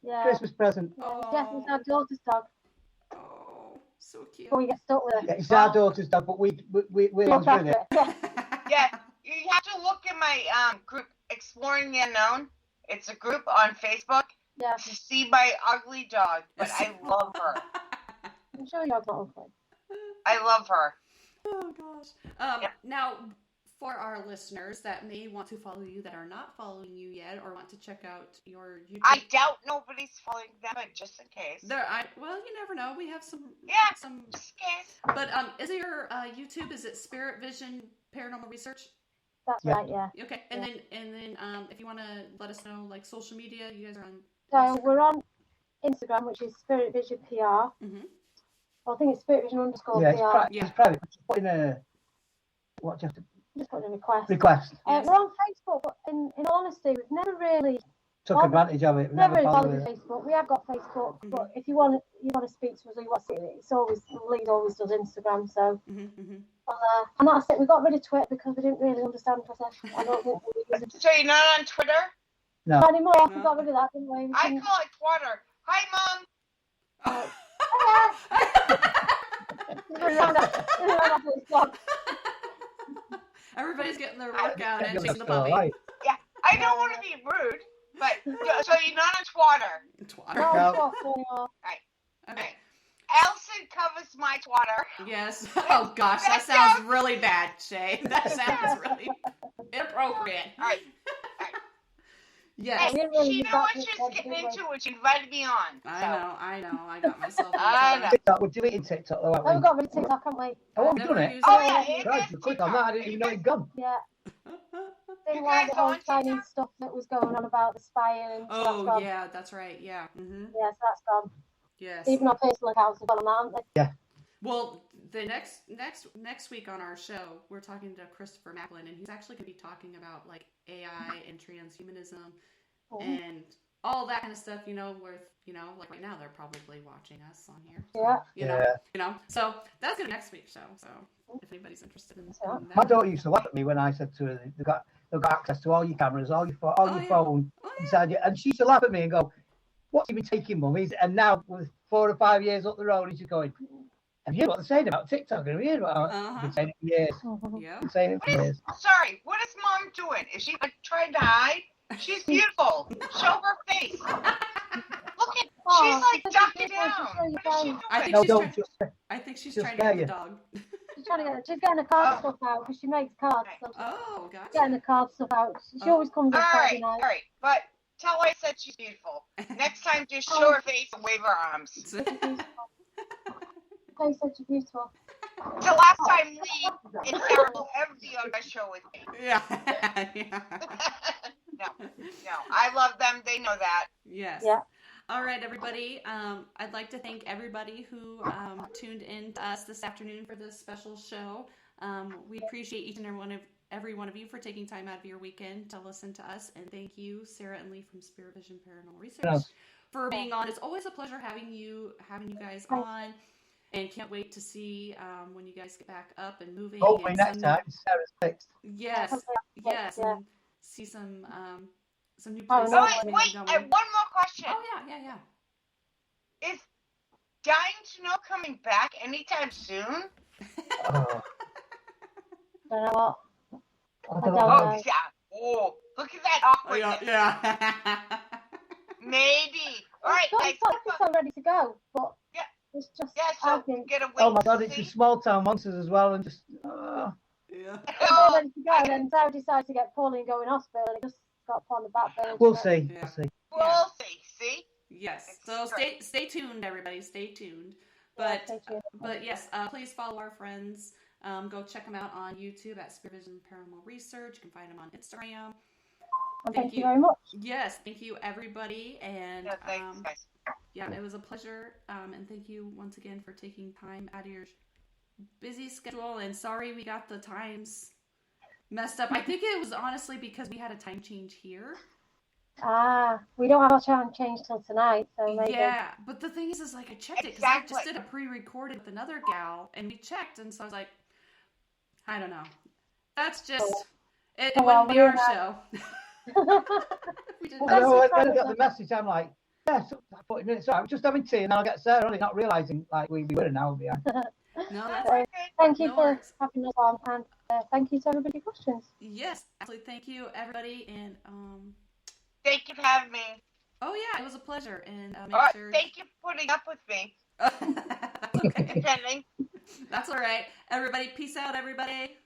Speaker 3: Yeah.
Speaker 5: Christmas present.
Speaker 3: Yes, it's our daughter's dog.
Speaker 2: Oh, so cute.
Speaker 3: Before we get stuck with it.
Speaker 5: Yeah, it's our daughter's dog, but we're
Speaker 3: Look
Speaker 5: with
Speaker 3: after
Speaker 5: it.
Speaker 3: it.
Speaker 4: Yeah, you have to look in my group, Exploring the Unknown. It's a group on Facebook
Speaker 3: Yeah,
Speaker 4: to see my ugly dog, but I love her.
Speaker 3: I'm sure you're not ugly.
Speaker 4: I love her.
Speaker 2: Oh gosh.
Speaker 4: Yeah.
Speaker 2: Now, for our listeners that may want to follow you that are not following you yet, or want to check out your YouTube,
Speaker 4: I doubt nobody's following them, but just in case.
Speaker 2: well, you never know. We have some.
Speaker 4: Yeah.
Speaker 2: Some.
Speaker 4: Just in case.
Speaker 2: But is it your YouTube? Is it Spirit Vision Paranormal Research?
Speaker 3: That's
Speaker 5: Yeah.
Speaker 3: right, yeah.
Speaker 2: Okay, and then if you want to let us know, like social media, you guys are on.
Speaker 3: So we're on Instagram, which is Spirit Vision PR.
Speaker 2: Mm-hmm.
Speaker 3: I think it's Spirit Vision _
Speaker 5: Yeah,
Speaker 3: PR.
Speaker 2: Yeah.
Speaker 5: it's private. Just put in a what do you have to
Speaker 3: Just put in a request.
Speaker 5: request.
Speaker 2: Yes.
Speaker 3: We're on Facebook, but in all honesty, we've never really
Speaker 5: Took advantage of it. We
Speaker 3: never
Speaker 5: never
Speaker 3: really
Speaker 5: bothered
Speaker 3: followed
Speaker 5: with it.
Speaker 3: Facebook. We have got Facebook,
Speaker 2: Mm-hmm.
Speaker 3: but if you want to speak to us or you want to see it, it's always Lee always does Instagram. So
Speaker 2: Mm-hmm.
Speaker 3: and that's it. We got rid of Twitter because we didn't really understand Twitter. I don't think we use it
Speaker 4: So you're not on Twitter?
Speaker 5: No.
Speaker 3: anymore.
Speaker 2: No.
Speaker 3: We got rid of that, didn't we? We
Speaker 4: I
Speaker 3: can-
Speaker 4: call it Twitter. Hi, Mom.
Speaker 2: Everybody's getting their workout and
Speaker 5: You're
Speaker 2: chasing the
Speaker 5: still
Speaker 2: puppy.
Speaker 5: alive.
Speaker 4: Yeah, I don't want to be rude, but so you're not on Twitter.
Speaker 2: Twatter.
Speaker 3: No,
Speaker 5: No.
Speaker 3: it's not anymore.
Speaker 2: Okay.
Speaker 4: Elson covers my Twitter.
Speaker 2: Yes. Oh gosh, that sounds really bad, Shay. That sounds really inappropriate.
Speaker 4: All right.
Speaker 2: Yes.
Speaker 3: I didn't really
Speaker 4: She
Speaker 3: use
Speaker 4: knew
Speaker 3: that
Speaker 4: what she was
Speaker 3: before,
Speaker 4: getting
Speaker 3: did we?
Speaker 4: into when she invited me on.
Speaker 2: I
Speaker 4: So.
Speaker 2: know. I got myself.
Speaker 4: I
Speaker 2: into
Speaker 4: know.
Speaker 2: that.
Speaker 5: TikTok, we're deleting TikTok though,
Speaker 3: Oh, we
Speaker 5: aren't we?
Speaker 3: got rid of TikTok, haven't we?
Speaker 5: Oh, we've
Speaker 2: Never
Speaker 5: done it.
Speaker 2: used
Speaker 4: Oh,
Speaker 2: it.
Speaker 4: yeah, it
Speaker 5: Right,
Speaker 4: is
Speaker 5: you click on that, I didn't even know it'd gone.
Speaker 3: Yeah. Didn't like the whole Chinese stuff that was going on about the spying.
Speaker 2: Oh, yeah, that's right. Yeah. Mm-hmm.
Speaker 3: Yeah, so that's gone.
Speaker 2: Yes.
Speaker 3: Even our personal accounts have gone on that, haven't they?
Speaker 5: Yeah.
Speaker 2: Well, the next week on our show, we're talking to Christopher Macklin, and he's actually going to be talking about like AI and transhumanism and all that kind of stuff. Like right now they're probably watching us on here. So,
Speaker 3: Yeah.
Speaker 2: So that's going to be next week's show. So if anybody's interested in that,
Speaker 5: my daughter used to laugh at me when I said to her, "They've got access to all your cameras, all your phone inside you," and she used to laugh at me and go, "What's he been taking, mummy?" And now with 4 or 5 years up the road, he's just going, "Have you heard what they're saying about TikTok? Have you heard what I've been saying it for years?
Speaker 2: Yeah.
Speaker 5: Been saying it for years."
Speaker 4: Sorry, what is mom doing? Is she like trying to hide? She's beautiful. Show her face. Look at, she's like ducking down. What is she doing?
Speaker 2: I think she's trying to get the dog.
Speaker 3: She's getting the card stuff out because she makes cards. So
Speaker 2: gotcha.
Speaker 3: Getting the card stuff out. She always comes on Friday night.
Speaker 4: All right, but tell her I said she's beautiful. Next time, just show her face and wave her arms.
Speaker 3: Face said she's beautiful.
Speaker 4: The last time Lee and Sarah will ever be on my show with me.
Speaker 2: Yeah.
Speaker 4: No, I love them. They know that.
Speaker 2: Yes.
Speaker 3: Yeah.
Speaker 2: All right, everybody. I'd like to thank everybody who tuned in to us this afternoon for this special show. We appreciate each and every one of you for taking time out of your weekend to listen to us, and thank you, Sarah and Lee from Spirit Vision Paranormal Research, for being on. It's always a pleasure having you guys on, and can't wait to see when you guys get back up and moving.
Speaker 5: Hopefully next time Sarah's fixed.
Speaker 2: Yes.
Speaker 3: Yeah.
Speaker 2: And see some new
Speaker 3: Oh,
Speaker 2: places.
Speaker 3: no.
Speaker 4: Wait, and one more question.
Speaker 2: Oh yeah.
Speaker 4: Is Dying to Know coming back anytime soon?
Speaker 5: Oh,
Speaker 3: Don't know what.
Speaker 5: I
Speaker 3: I
Speaker 5: don't
Speaker 3: don't
Speaker 5: know.
Speaker 3: know.
Speaker 4: Yeah. Oh, look at that awkwardness.
Speaker 2: Yeah.
Speaker 4: Maybe. All right, guys.
Speaker 3: It's all ready to go, but
Speaker 4: Yeah.
Speaker 3: it's just.
Speaker 4: Yeah,
Speaker 3: I
Speaker 4: so
Speaker 3: think
Speaker 4: get away.
Speaker 5: Oh my God, it's the small town monsters as well, and just.
Speaker 2: Yeah.
Speaker 3: it's all ready to go, and then Sarah decided to get poorly and go in hospital, and it just got put on the back burner.
Speaker 5: We'll see.
Speaker 2: Yeah.
Speaker 5: We'll see.
Speaker 4: We'll see. See?
Speaker 2: Yes. So stay tuned, everybody. Stay tuned. But yes, please follow our friends. Go check them out on YouTube at Spirit Vision Paranormal Research. You can find them on Instagram.
Speaker 3: And thank you very much.
Speaker 2: Yes, thank you, everybody. And
Speaker 4: Yeah, thanks, guys.
Speaker 2: yeah, it was a pleasure. And thank you once again for taking time out of your busy schedule. And sorry we got the times messed up. I think it was honestly because we had a time change here.
Speaker 3: We don't have our time change till tonight, so maybe.
Speaker 2: Yeah, but the thing is like I checked it because I just did a pre-recorded with another gal, and we checked, and so I was like, I don't know. That's just it wouldn't be our show.
Speaker 5: I know, when I got the message, I'm like, yeah, 40 minutes. So I'm just having tea, and then I'll get Sarah on it, not realising like we were an hour behind.
Speaker 2: No, that's
Speaker 3: So, thank you
Speaker 2: No
Speaker 3: for
Speaker 2: worries.
Speaker 3: having us on, and thank you to everybody for questions.
Speaker 2: Yes, absolutely. Thank you, everybody, and
Speaker 4: Thank you for having me.
Speaker 2: oh yeah, it was a pleasure, and
Speaker 4: All
Speaker 2: make
Speaker 4: right,
Speaker 2: sure.
Speaker 4: thank you for putting up with me.
Speaker 2: That's okay.
Speaker 4: Depending.
Speaker 2: That's all right. Everybody, peace out, everybody.